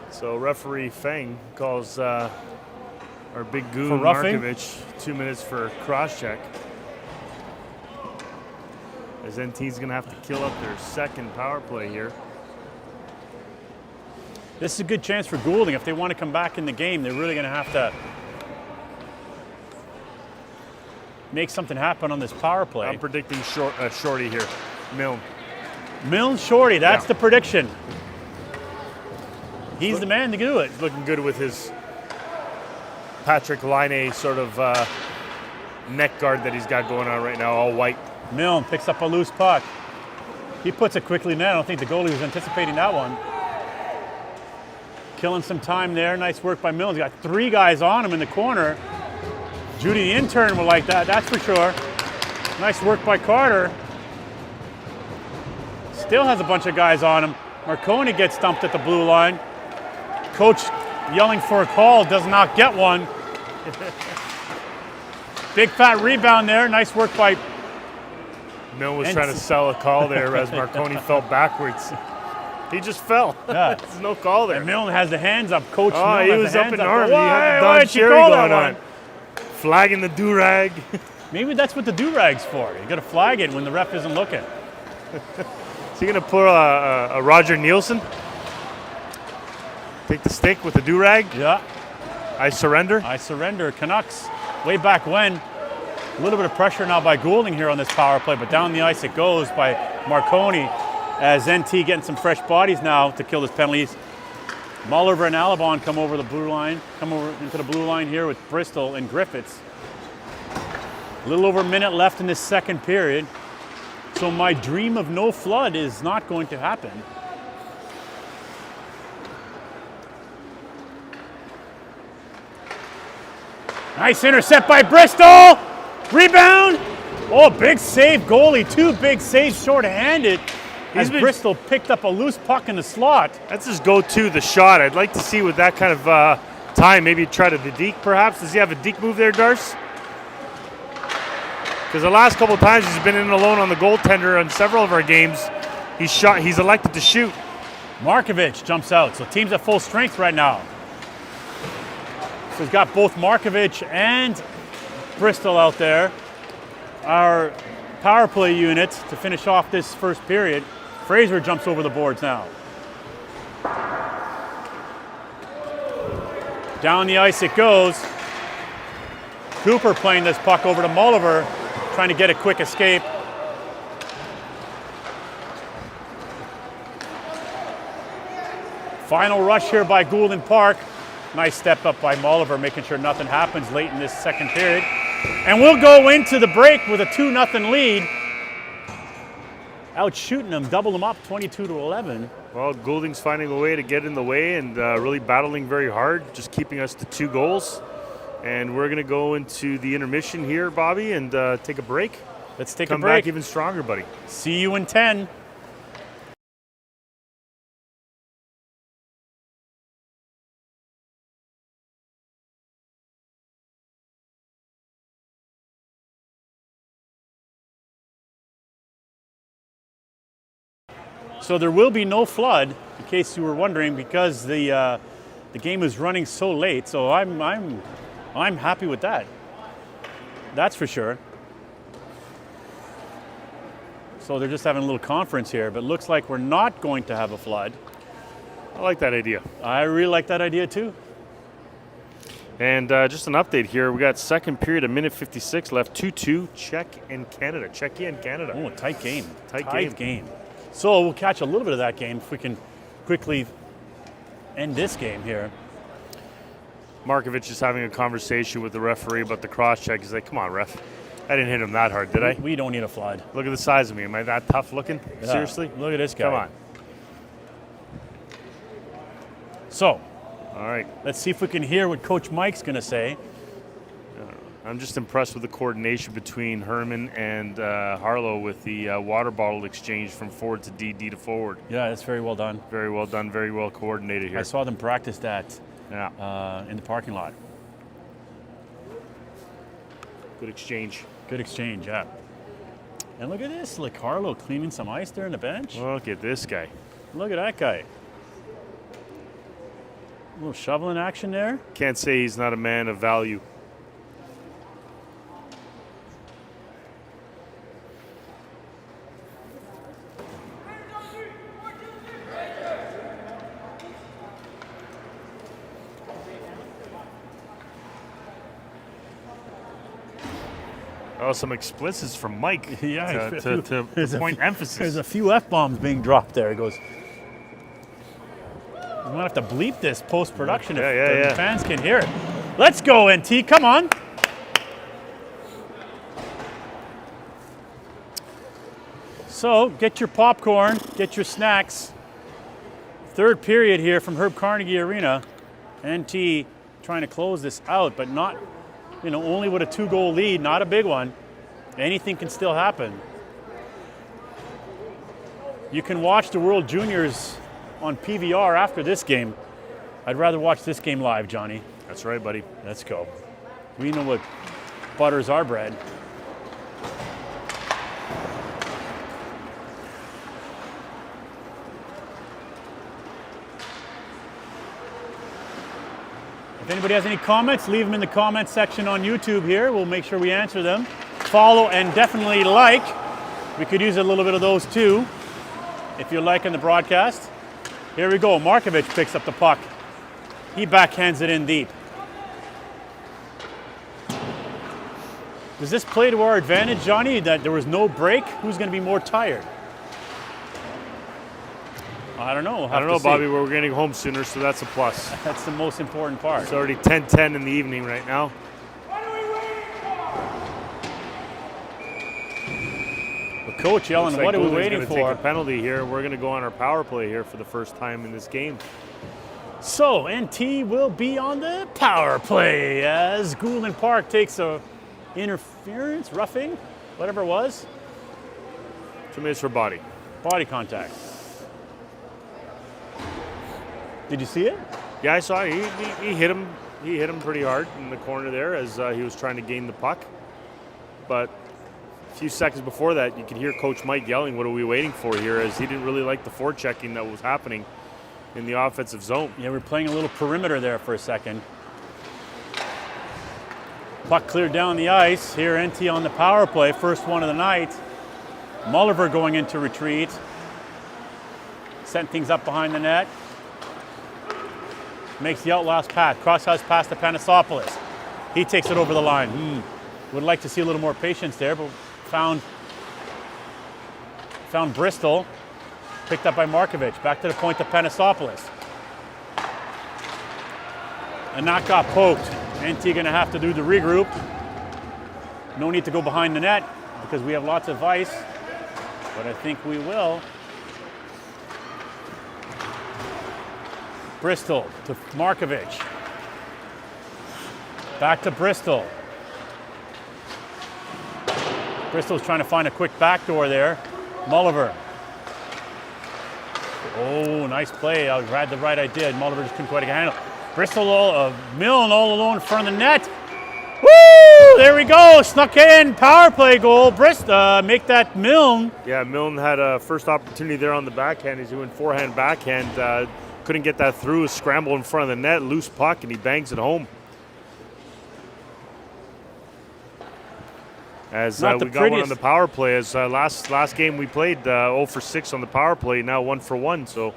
So referee Feng calls our big goon Markovic 2 minutes for cross check. As NT's going to have to kill up their second power play here. This is a good chance for Goulding. If they want to come back in the game, they're really going to have to make something happen on this power play. I'm predicting Shorty here. Milne Shorty, that's the prediction. He's the man to do it. He's looking good with his Patrick Laine sort of neck guard that he's got going on right now, all white. Milne picks up a loose puck. He puts it quickly in net. I don't think the goalie was anticipating that one. Killing some time there. Nice work by Milne. He's got 3 guys on him in the corner. Judy the intern will like that, that's for sure. Nice work by Carter. Still has a bunch of guys on him. Marconi gets dumped at the blue line. Coach yelling for a call, does not get one. Big fat rebound there. Nice work by... Milne was trying to sell a call there as Marconi fell backwards. He just fell. Yeah. There's no call there. And Milne has the hands up. Coach Milne he has was the up hands in up. arms. He had the Don Cherry going on. Flagging the do-rag. Maybe that's what the do-rag's for. You got to flag it when the ref isn't looking. Is he going to put a Roger Nielsen? Take the stick with the do-rag? Yeah. I surrender? I surrender. Canucks, way back when. A little bit of pressure now by Goulding here on this power play, but down the ice it goes by Marconi as NT getting some fresh bodies now to kill his penalties. Mulliver and Alabon come over into the blue line here with Bristol and Griffiths. A little over a minute left in this second period. So my dream of no flood is not going to happen. Nice intercept by Bristol. Rebound. Oh, big save, goalie. 2 big saves short-handed. As Bristol picked up a loose puck in the slot. That's his go-to, the shot. I'd like to see with that kind of time, maybe try to the deke perhaps. Does he have a deke move there, Darce? Because the last couple of times he's been in alone on the goaltender in several of our games. He's elected to shoot. Markovic jumps out. So team's at full strength right now. So we've got both Markovic and Bristol out there. Our power play unit to finish off this first period. Fraser jumps over the boards now. Down the ice it goes. Cooper playing this puck over to Mulliver, trying to get a quick escape. Final rush here by Goulding Park. Nice step up by Mulliver, making sure nothing happens late in this second period. And we'll go into the break with a 2-0 lead. Out shooting them, double them up 22-11. Well, Goulding's finding a way to get in the way and really battling very hard, just keeping us to 2 goals. And we're going to go into the intermission here, Bobby, and take a break. Let's take a break. Come back even stronger, buddy. See you in 10. So there will be no flood, in case you were wondering, because the the game was running so late, so I'm happy with that. That's for sure. So they're just having a little conference here, but looks like we're not going to have a flood. I like that idea. I really like that idea too. And just an update here. We got second period, a minute 56 left. 2-2, Czechia and Canada. Oh, tight game. Tight game. So we'll catch a little bit of that game if we can quickly end this game here. Markovic is having a conversation with the referee about the cross check. He's like, come on, ref. I didn't hit him that hard, did I? We don't need a flood. Look at the size of me. Am I that tough looking? Yeah. Seriously? Look at this guy. Come on. So, all right. Let's see if we can hear what Coach Mike's going to say. I'm just impressed with the coordination between Herman and Harlow with the water bottle exchange from forward to D to forward. Yeah, that's very well done. Very well done. Very well coordinated here. I saw them practice that in the parking lot. Good exchange. Good exchange, yeah. And look at this, like Harlow cleaning some ice there on the bench. Look at this guy. Look at that guy. A little shoveling action there. Can't say he's not a man of value. Oh, some explicits from Mike. Yeah, to point emphasis. There's a few F-bombs being dropped there. He goes, we might have to bleep this post-production if the fans can hear it. Let's go, NT. Come on. So, get your popcorn, get your snacks. Third period here from Herb Carnegie Arena. NT trying to close this out, but not, only with a 2-goal lead, not a big one. Anything can still happen. You can watch the World Juniors on PVR after this game. I'd rather watch this game live, Johnny. That's right, buddy. Let's go. We know what butters our bread. If anybody has any comments, leave them in the comment section on YouTube here. We'll make sure we answer them. Follow and definitely like. We could use a little bit of those too, if you're liking the broadcast. Here we go. Markovic picks up the puck. He backhands it in deep. Does this play to our advantage, Johnny, that there was no break? Who's going to be more tired? I don't know. I don't know, Bobby. We're getting home sooner, so that's a plus. That's the most important part. It's already 10:10 in the evening right now. The coach yelling, what are we waiting for? Take a penalty here. We're going to go on our power play here for the first time in this game. So NT will be on the power play as Goulding Park takes a interference, roughing, whatever it was. 2 minutes for body. Body contact. Did you see it? Yeah, I saw it. He hit him. He hit him pretty hard in the corner there as he was trying to gain the puck. But a few seconds before that, you could hear Coach Mike yelling, what are we waiting for here? As he didn't really like the forechecking that was happening in the offensive zone. Yeah, we're playing a little perimeter there for a second. Puck cleared down the ice. Here, NT on the power play. First one of the night. Mulliver going into retreat. Sent things up behind the net. Makes the outlast pass. Cross-house pass to Panasopoulos. He takes it over the line. Would like to see a little more patience there, but found Bristol. Picked up by Markovic. Back to the point to Panasopoulos. And that got poked. NT going to have to do the regroup. No need to go behind the net because we have lots of ice, but I think we will. Bristol to Markovic. Back to Bristol. Bristol's trying to find a quick backdoor there. Mulliver. Oh, nice play. I had the right idea. Mulliver just couldn't quite handle it. Bristol, Milne all alone in front of the net. Woo! There we go. Snuck in. Power play goal. Bristol, make that Milne. Yeah, Milne had a first opportunity there on the backhand. He's doing forehand, backhand. couldn't get that through. A scramble in front of the net, loose puck, and he bangs it home. As we got one on the power play. As last game we played 0 for 6 on the power play, now 1 for 1. So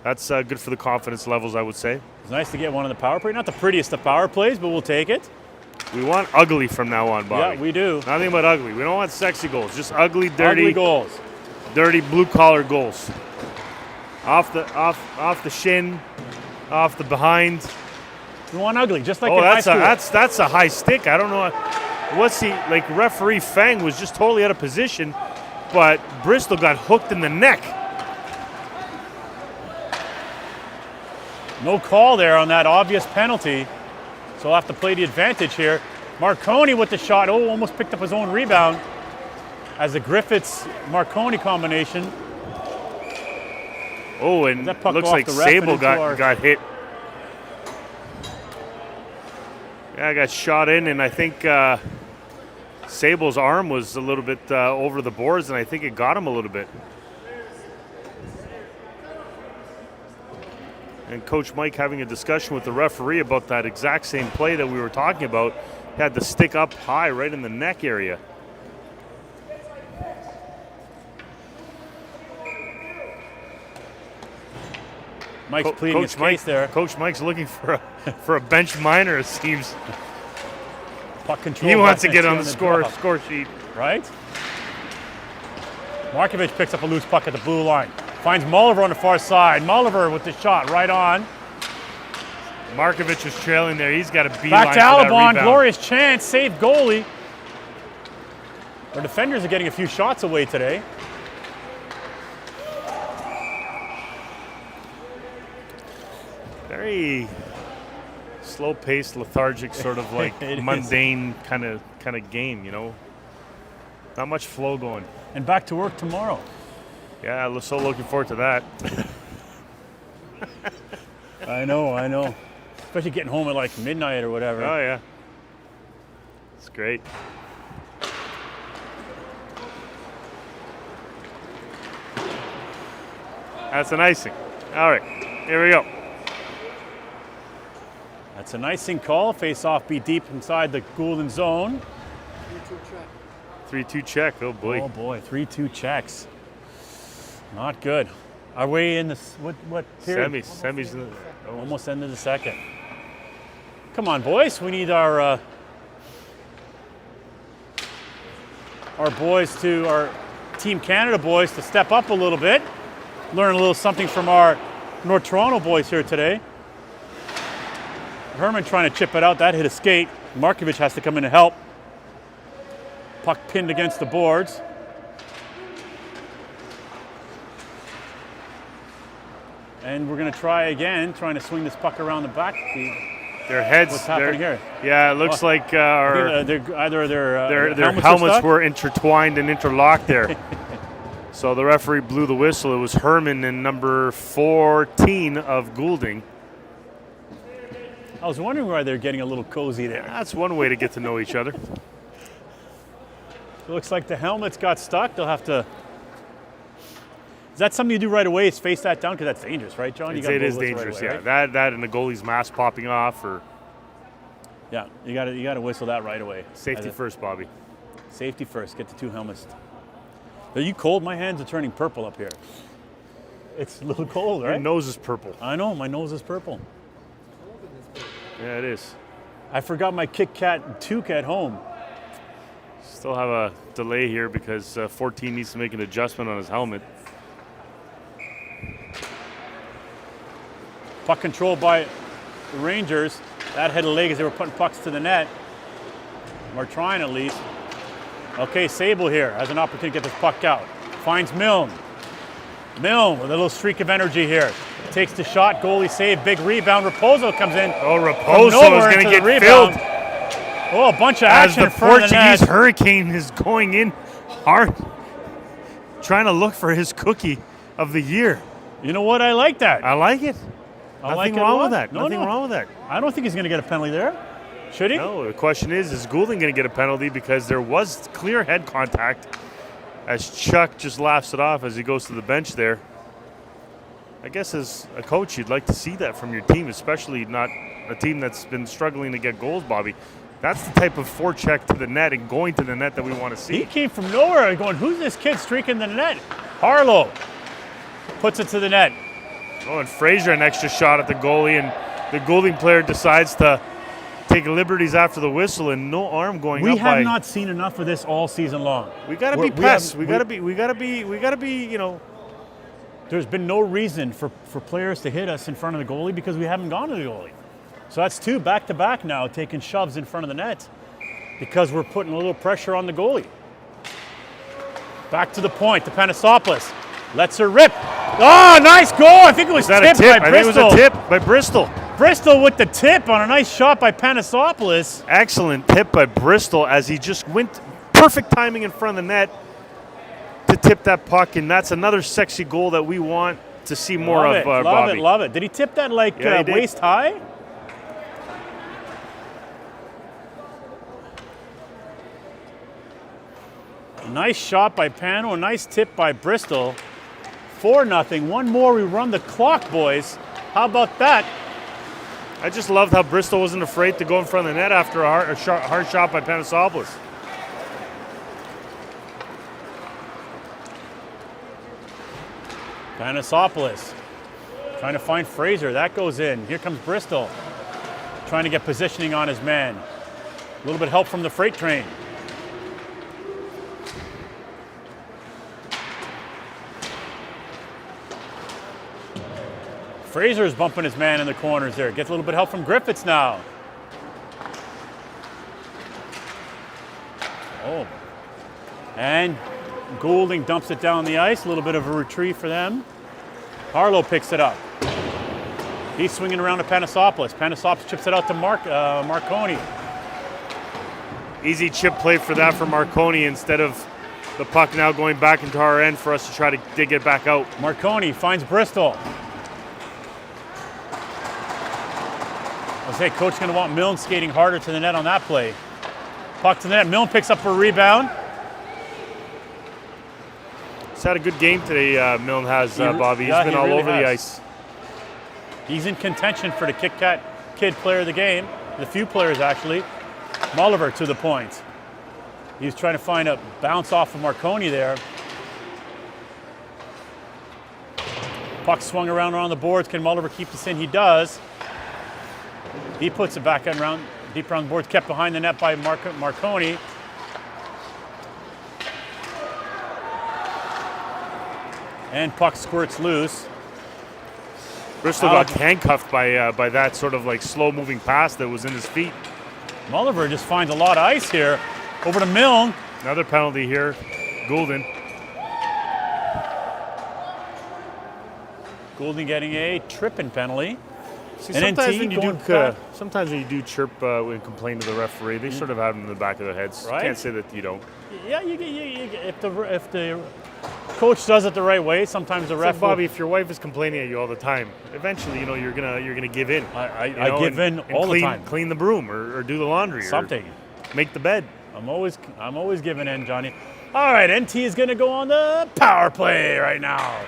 that's good for the confidence levels, I would say. It's nice to get one on the power play. Not the prettiest of power plays, but we'll take it. We want ugly from now on, Bobby. Yeah, we do. Nothing but ugly. We don't want sexy goals. Just ugly, dirty. Ugly goals. Dirty blue-collar goals. Off the shin, off the behind. We want ugly, just like in high school. That's a high stick. I don't know. What's he like? Referee Fang was just totally out of position, but Bristol got hooked in the neck. No call there on that obvious penalty, so we'll have to play the advantage here. Marconi with the shot. Oh, almost picked up his own rebound as the Griffiths-Marconi combination. Oh, and looks like Sable got hit. Yeah, I got shot in, and I think Sable's arm was a little bit over the boards, and I think it got him a little bit. And Coach Mike having a discussion with the referee about that exact same play that we were talking about. He had the stick up high right in the neck area. Mike's pleading his case there. Coach Mike's looking for a bench minor, it seems. Puck control. He wants to get on the score sheet. Right? Markovic picks up a loose puck at the blue line. Finds Mulliver on the far side. Mulliver with the shot right on. Markovic is trailing there. He's got a beeline. Back to Alabon. Glorious chance. Save goalie. Our defenders are getting a few shots away today. Very slow-paced, lethargic, sort of like mundane kind of game, you know. Not much flow going. And back to work tomorrow. Yeah, I'm so looking forward to that. I know. Especially getting home at like midnight or whatever. Oh, yeah. It's great. That's an icing. All right, here we go. That's an icing call. Face-off be deep inside the Goulding zone. 3-2 check. Oh, boy. Oh, boy. 3-2 checks. Not good. Are we in this, what period? Semis. Almost end of the second. Come on, boys. We need our Team Canada boys to step up a little bit. Learn a little something from our North Toronto boys here today. Herman trying to chip it out. That hit a skate. Markovic has to come in to help. Puck pinned against the boards. And we're going to try again, trying to swing this puck around the back. Their heads. What's happening here? Yeah, it looks like their helmets were intertwined and interlocked there. So the referee blew the whistle. It was Herman in number 14 of Goulding. I was wondering why they're getting a little cozy there. That's one way to get to know each other. It looks like the helmets got stuck. They'll have to. Is that something you do right away? Is face that down because that's dangerous, right, John? It is dangerous, right away, yeah. Right? That and the goalie's mask popping off, or. Yeah, you got to whistle that right away. Safety first, Bobby. Safety first. Get the two helmets. Are you cold? My hands are turning purple up here. It's a little cold, right? Your nose is purple. I know. My nose is purple. Yeah, it is. I forgot my Kit Kat toque at home. Still have a delay here because 14 needs to make an adjustment on his helmet. Puck controlled by the Rangers. That hit a leg as they were putting pucks to the net. We're trying at least. Okay, Sable here has an opportunity to get this puck out. Finds Milne. Milne with a little streak of energy here. Takes the shot, goalie save, big rebound. Raposo comes in. Oh, Raposo is going to get filled. Oh, a bunch of action as the Portuguese Hurricane is going in hard, trying to look for his cookie of the year. You know what? I like that. I like it. Nothing wrong with that. Nothing wrong with that. I don't think he's going to get a penalty there. Should he? No, the question is Goulding going to get a penalty because there was clear head contact as Chuck just laughs it off as he goes to the bench there. I guess as a coach, you'd like to see that from your team, especially not a team that's been struggling to get goals, Bobby. That's the type of forecheck to the net and going to the net that we want to see. He came from nowhere going, who's this kid streaking the net? Harlow puts it to the net. Oh, and Fraser an extra shot at the goalie, and the Goulding player decides to take liberties after the whistle, and no arm going up. We have not seen enough of this all season long. We got to be pests. We got to be, you know. There's been no reason for players to hit us in front of the goalie because we haven't gone to the goalie. So that's 2 back-to-back now, taking shoves in front of the net because we're putting a little pressure on the goalie. Back to the point, to Panasopoulos. Lets her rip. Oh, nice goal. I think it was tipped by Bristol. I think it was a tip by Bristol. Bristol with the tip on a nice shot by Panasopoulos. Excellent tip by Bristol as he just went perfect timing in front of the net to tip that puck, and that's another sexy goal that we want to see more of, Bobby. Love it. Did he tip that like waist high? Nice shot by Pano, a nice tip by Bristol. 4-0. One more, we run the clock, boys. How about that? I just loved how Bristol wasn't afraid to go in front of the net after a hard shot by Panasopoulos. Panasopoulos trying to find Fraser. That goes in. Here comes Bristol trying to get positioning on his man. A little bit of help from the freight train. Fraser's bumping his man in the corners there. Gets a little bit of help from Griffiths now. Oh. And Goulding dumps it down the ice. A little bit of a retrieve for them. Harlow picks it up. He's swinging around to Panasopoulos. Panasopoulos chips it out to Marconi. Easy chip play for that for Marconi instead of the puck now going back into our end for us to try to dig it back out. Marconi finds Bristol. I was saying, coach going to want Milne skating harder to the net on that play. Puck to the net. Milne picks up a rebound. He's had a good game today, Milne has, Bobby. He's been all over the ice. He's in contention for the Kit Kat Kid Player of the Game. The few players, actually. Mulliver to the point. He's trying to find a bounce off of Marconi there. Puck swung around on the boards. Can Mulliver keep this in? He does. He puts it back in around, deep around the boards, kept behind the net by Marconi. And puck squirts loose. Bristol got handcuffed by that sort of like slow-moving pass that was in his feet. Mulliver just finds a lot of ice here. Over to Milne. Another penalty here, Goulding. Goulding getting a tripping penalty. See, sometimes when you do chirp and complain to the referee, they sort of have them in the back of their heads. Right? You can't say that you don't. Yeah, if the coach does it the right way, sometimes the ref. Like, Bobby, if your wife is complaining at you all the time, eventually, you're gonna give in. I give in all the time. Clean the broom or do the laundry. Something. Or make the bed. I'm always giving in, Johnny. All right, NT is gonna go on the power play right now.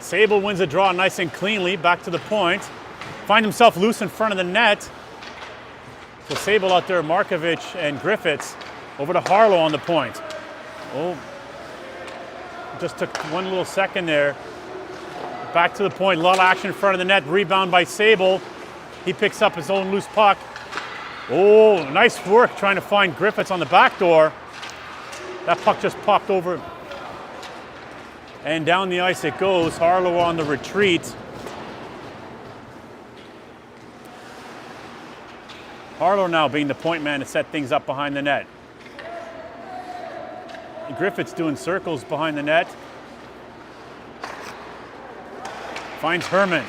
Sable wins the draw nice and cleanly, back to the point. Find himself loose in front of the net. So Sable out there, Markovic and Griffiths. Over to Harlow on the point. Oh, just took one little second there. Back to the point, a lot of action in front of the net. Rebound by Sable. He picks up his own loose puck. Oh, nice work trying to find Griffiths on the back door. That puck just popped over. And down the ice it goes. Harlow on the retreat. Harlow now being the point man to set things up behind the net. Griffiths doing circles behind the net. Finds Herman.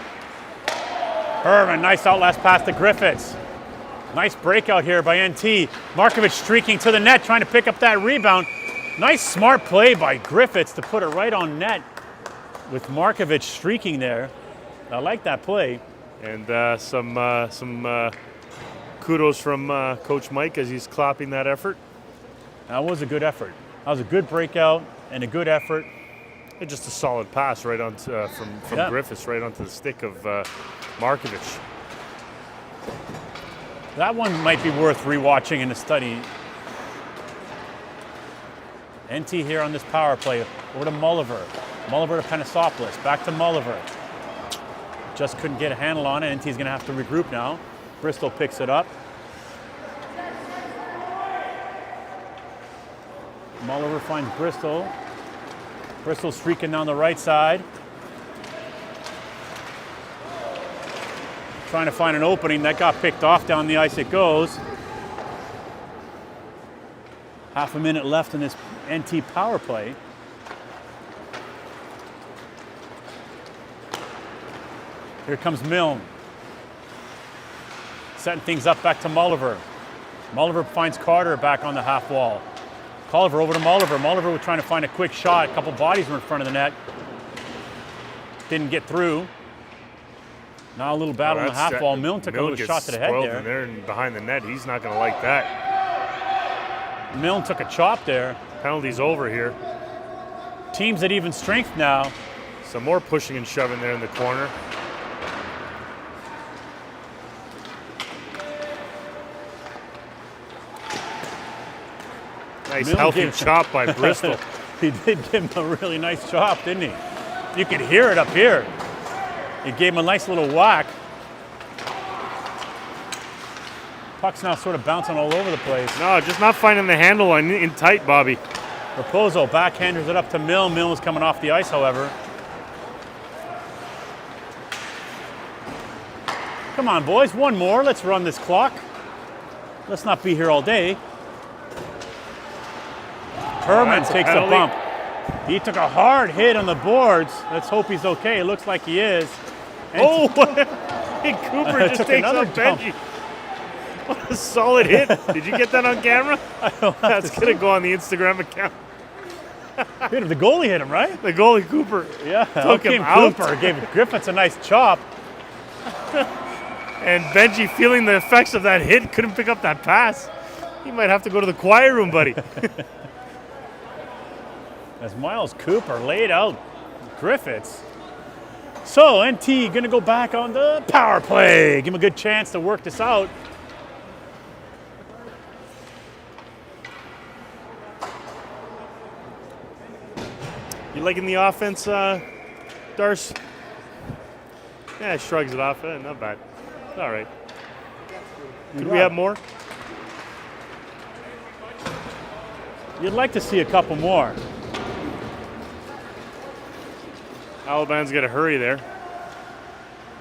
Herman, nice outlast pass to Griffiths. Nice breakout here by NT. Markovic streaking to the net, trying to pick up that rebound. Nice smart play by Griffiths to put it right on net with Markovic streaking there. I like that play. And some kudos from Coach Mike as he's clapping that effort. That was a good effort. That was a good breakout and a good effort. And just a solid pass right onto from Griffiths right onto the stick of Markovic. That one might be worth rewatching in a study. NT here on this power play. Over to Mulliver. Mulliver to Panisopoulos. Back to Mulliver. Just couldn't get a handle on it. NT's going to have to regroup now. Bristol picks it up. Mulliver finds Bristol. Bristol streaking down the right side. Trying to find an opening. That got picked off. Down the ice it goes. Half a minute left in this NT power play. Here comes Milne. Setting things up back to Mulliver. Mulliver finds Carter back on the half wall. Culliver over to Mulliver. Mulliver was trying to find a quick shot. A couple bodies were in front of the net. Didn't get through. Now a little battle on the half wall. Milne took a little shot to the head there. There and behind the net. He's not going to like that. Milne took a chop there. Penalty's over here. Teams at even strength now. Some more pushing and shoving there in the corner. Nice healthy chop by Bristol. He did give him a really nice chop, didn't he? You could hear it up here. He gave him a nice little whack. Puck's now sort of bouncing all over the place. No, just not finding the handle in tight, Bobby. Raposo backhanders it up to Milne. Milne is coming off the ice, however. Come on, boys, one more. Let's run this clock. Let's not be here all day. Herman takes a bump. He took a hard hit on the boards. Let's hope he's okay. It looks like he is. And hey, Cooper just takes up Benji. What a solid hit. Did you get that on camera? That's going to go on the Instagram account. The goalie hit him, right? The goalie, Cooper. Yeah, took him out. Cooper gave Griffiths a nice chop. And Benji, feeling the effects of that hit, couldn't pick up that pass. He might have to go to the quiet room, buddy. As Miles Cooper laid out Griffiths. So NT going to go back on the power play. Give him a good chance to work this out. You liking the offense, Darce? Yeah, shrugs it off. Not bad. All right. Could we have more? You'd like to see a couple more. Alaban's got to hurry there.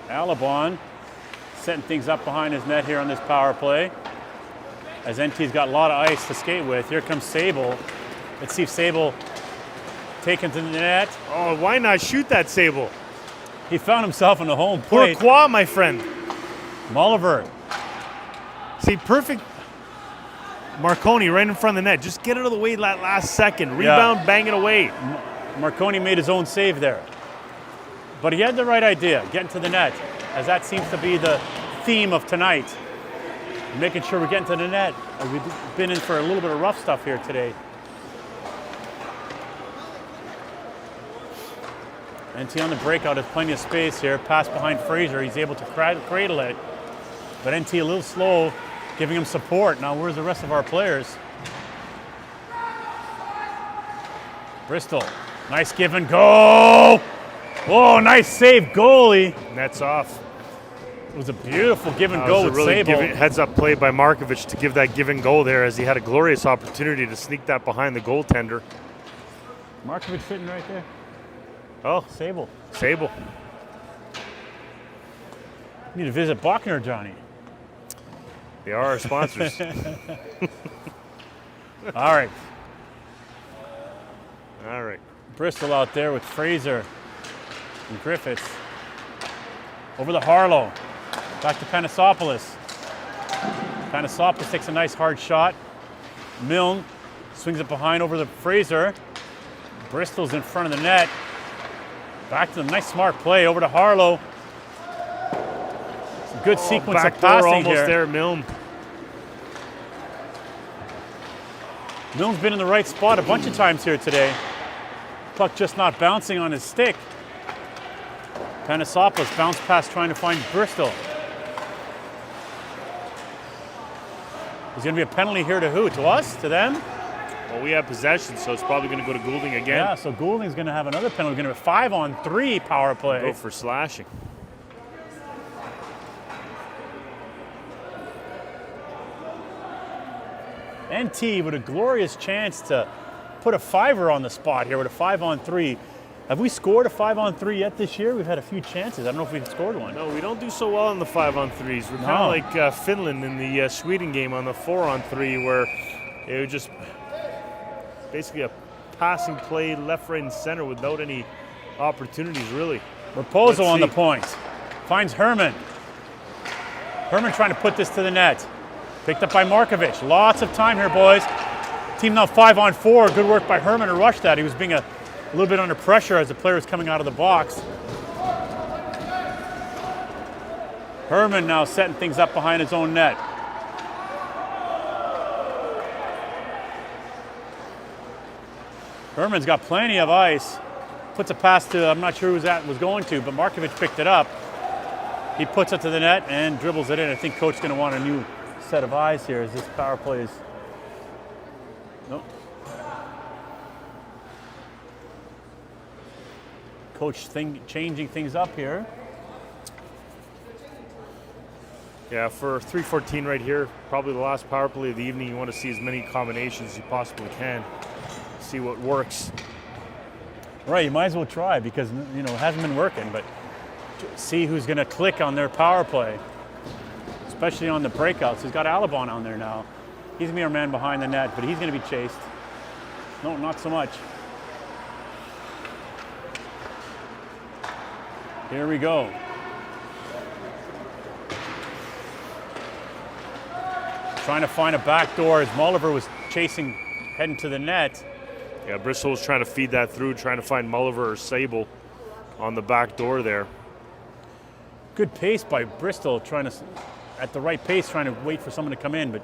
Alaban setting things up behind his net here on this power play. As NT's got a lot of ice to skate with. Here comes Sable. Let's see if Sable taken to the net. Oh, why not shoot that Sable? He found himself in the home plate. Pourquoi, my friend? Mulliver. See, perfect. Marconi right in front of the net. Just get out of the way that last second. Rebound, bang it away. Marconi made his own save there. But he had the right idea, getting to the net, as that seems to be the theme of tonight. Making sure we're getting to the net. We've been in for a little bit of rough stuff here today. NT on the breakout has plenty of space here. Pass behind Fraser. He's able to cradle it. But NT a little slow, giving him support. Now where's the rest of our players? Bristol. Nice give and go. Oh, nice save, goalie. Net's off. It was a beautiful give and go with Sable. Heads up play by Markovic to give that give and go there, as he had a glorious opportunity to sneak that behind the goaltender. Markovic sitting right there. Oh, Sable. Sable. Need to visit Bachner, Johnny. They are our sponsors. All right. All right. Bristol out there with Fraser and Griffiths. Over to Harlow. Back to Panisopoulos. Panisopoulos takes a nice hard shot. Milne swings it behind over to Fraser. Bristol's in front of the net. Back to the nice smart play over to Harlow. Some good sequence of passing almost here. There, Milne. Milne's been in the right spot a bunch of times here today. Puck just not bouncing on his stick. Panosopoulos bounce pass trying to find Bristol. There's going to be a penalty here to who? To us? To them? Well, we have possession, so it's probably going to go to Goulding again. Yeah, so Goulding's going to have another penalty. Going to be a 5-on-3 power play. Go for slashing. NT with a glorious chance to put a 5er on the spot here with a 5-on-3. Have we scored a 5-on-3 yet this year? We've had a few chances. I don't know if we've scored one. No, we don't do so well in the 5-on-3s. We're kind of like Finland in the Sweden game on the 4-on-3, where it was just basically a passing play left, right, and center without any opportunities, really. Raposo on the point. Finds Herman. Herman trying to put this to the net. Picked up by Markovic. Lots of time here, boys. Team now 5-on-4. Good work by Herman to rush that. He was being a little bit under pressure as the player was coming out of the box. Herman now setting things up behind his own net. Herman's got plenty of ice. Puts a pass to, I'm not sure who was going to, but Markovic picked it up. He puts it to the net and dribbles it in. I think coach's going to want a new set of eyes here as this power play is. Nope. Coach changing things up here. Yeah, for 3:14 right here, probably the last power play of the evening. You want to see as many combinations as you possibly can. See what works. Right, you might as well try because it hasn't been working, but see who's going to click on their power play, especially on the breakouts. He's got Alabon on there now. He's going to be our man behind the net, but he's going to be chased. No, not so much. Here we go. Trying to find a back door as Mulliver was chasing, heading to the net. Yeah, Bristol was trying to feed that through, trying to find Mulliver or Sable on the back door there. Good pace by Bristol, at the right pace, trying to wait for someone to come in, but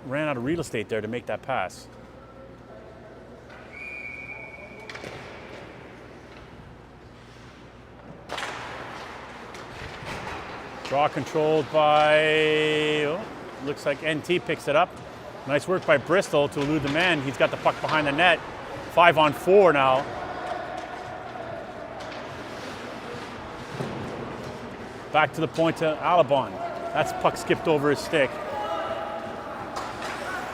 ran out of real estate there to make that pass. Draw controlled by, looks like NT picks it up. Nice work by Bristol to elude the man. He's got the puck behind the net. 5-on-4 now. Back to the point to Alabon. That's puck skipped over his stick.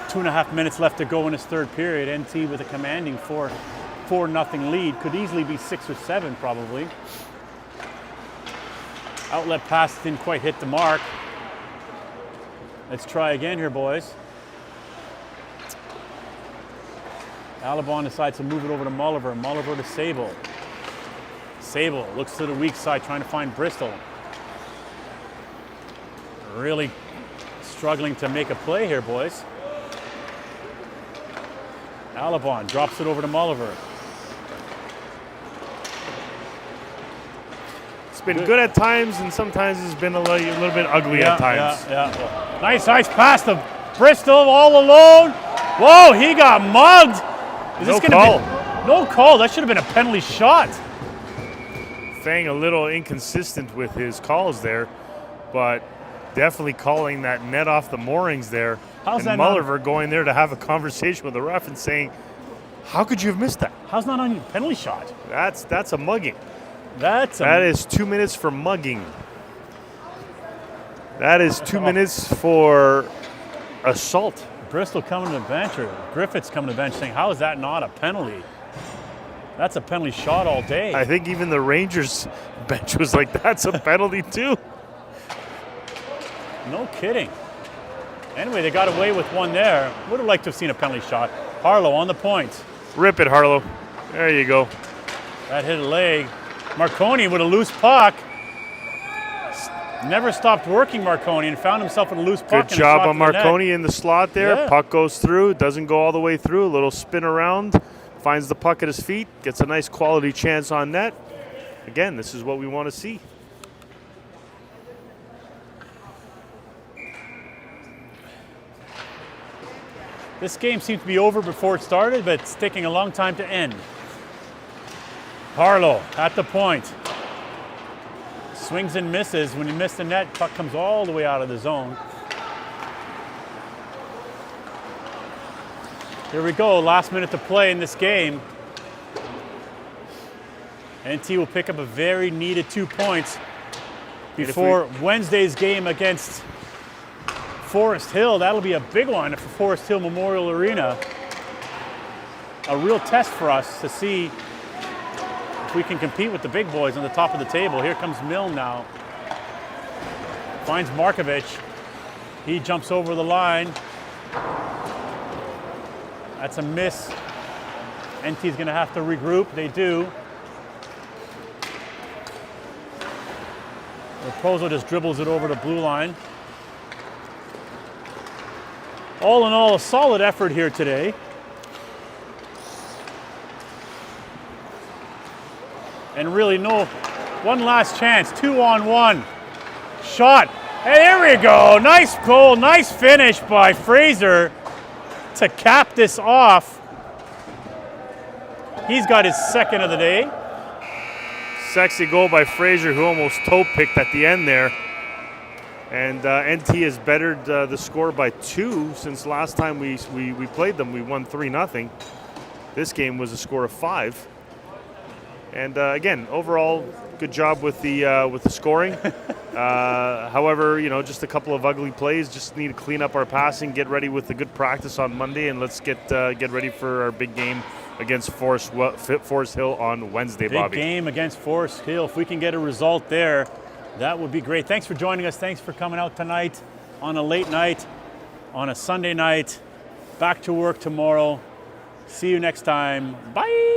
2.5 minutes left to go in his third period. NT with a commanding 4-0 lead. Could easily be 6 or 7 probably. Outlet pass didn't quite hit the mark. Let's try again here, boys. Alabon decides to move it over to Mulliver. Mulliver to Sable. Sable looks to the weak side, trying to find Bristol. Really struggling to make a play here, boys. Alabon drops it over to Mulliver. It's been good at times, and sometimes it's been a little bit ugly at times. Yeah. Nice pass to Bristol all alone. Whoa, he got mugged. No call. No call. That should have been a penalty shot. Fang a little inconsistent with his calls there, but definitely calling that net off the moorings there. How's that Mulliver going there to have a conversation with the ref and saying, "How could you have missed that? How's not on your penalty shot?" That's a mugging. That is 2 minutes for mugging. That is 2 minutes for assault. Bristol coming to the bench, or Griffiths coming to the bench saying, how is that not a penalty? That's a penalty shot all day. I think even the Rangers bench was like, that's a penalty too. No kidding. Anyway, they got away with one there. Would have liked to have seen a penalty shot. Harlow on the point. Rip it, Harlow. There you go. That hit a leg. Marconi with a loose puck. Never stopped working, Marconi, and found himself with a loose puck. Good job on Marconi in the slot there. Yeah. Puck goes through, doesn't go all the way through. A little spin around, finds the puck at his feet, gets a nice quality chance on net. Again, this is what we want to see. This game seems to be over before it started, but it's taking a long time to end. Harlow at the point. Swings and misses. When you miss the net, puck comes all the way out of the zone. Here we go, last minute to play in this game. NT will pick up a very needed 2 points before Wednesday's game against Forest Hill. That'll be a big one for Forest Hill Memorial Arena. A real test for us to see if we can compete with the big boys on the top of the table. Here comes Milne now. Finds Markovic. He jumps over the line. That's a miss. NT's gonna have to regroup. They do. Raposo just dribbles it over the blue line. All in all, a solid effort here today. And really one last chance, 2-on-1. Shot, and there we go. Nice goal, nice finish by Fraser to cap this off. He's got his second of the day. Sexy goal by Fraser, who almost toe-picked at the end there. And NT has bettered the score by 2 since last time we played them. We won 3-0. This game was a score of 5. And again, overall, good job with the scoring. However, just a couple of ugly plays. Just need to clean up our passing, get ready with a good practice on Monday, and let's get ready for our big game against Forest Hill on Wednesday, Bobby. Big game against Forest Hill. If we can get a result there, that would be great. Thanks for joining us. Thanks for coming out tonight on a late night, on a Sunday night. Back to work tomorrow. See you next time. Bye.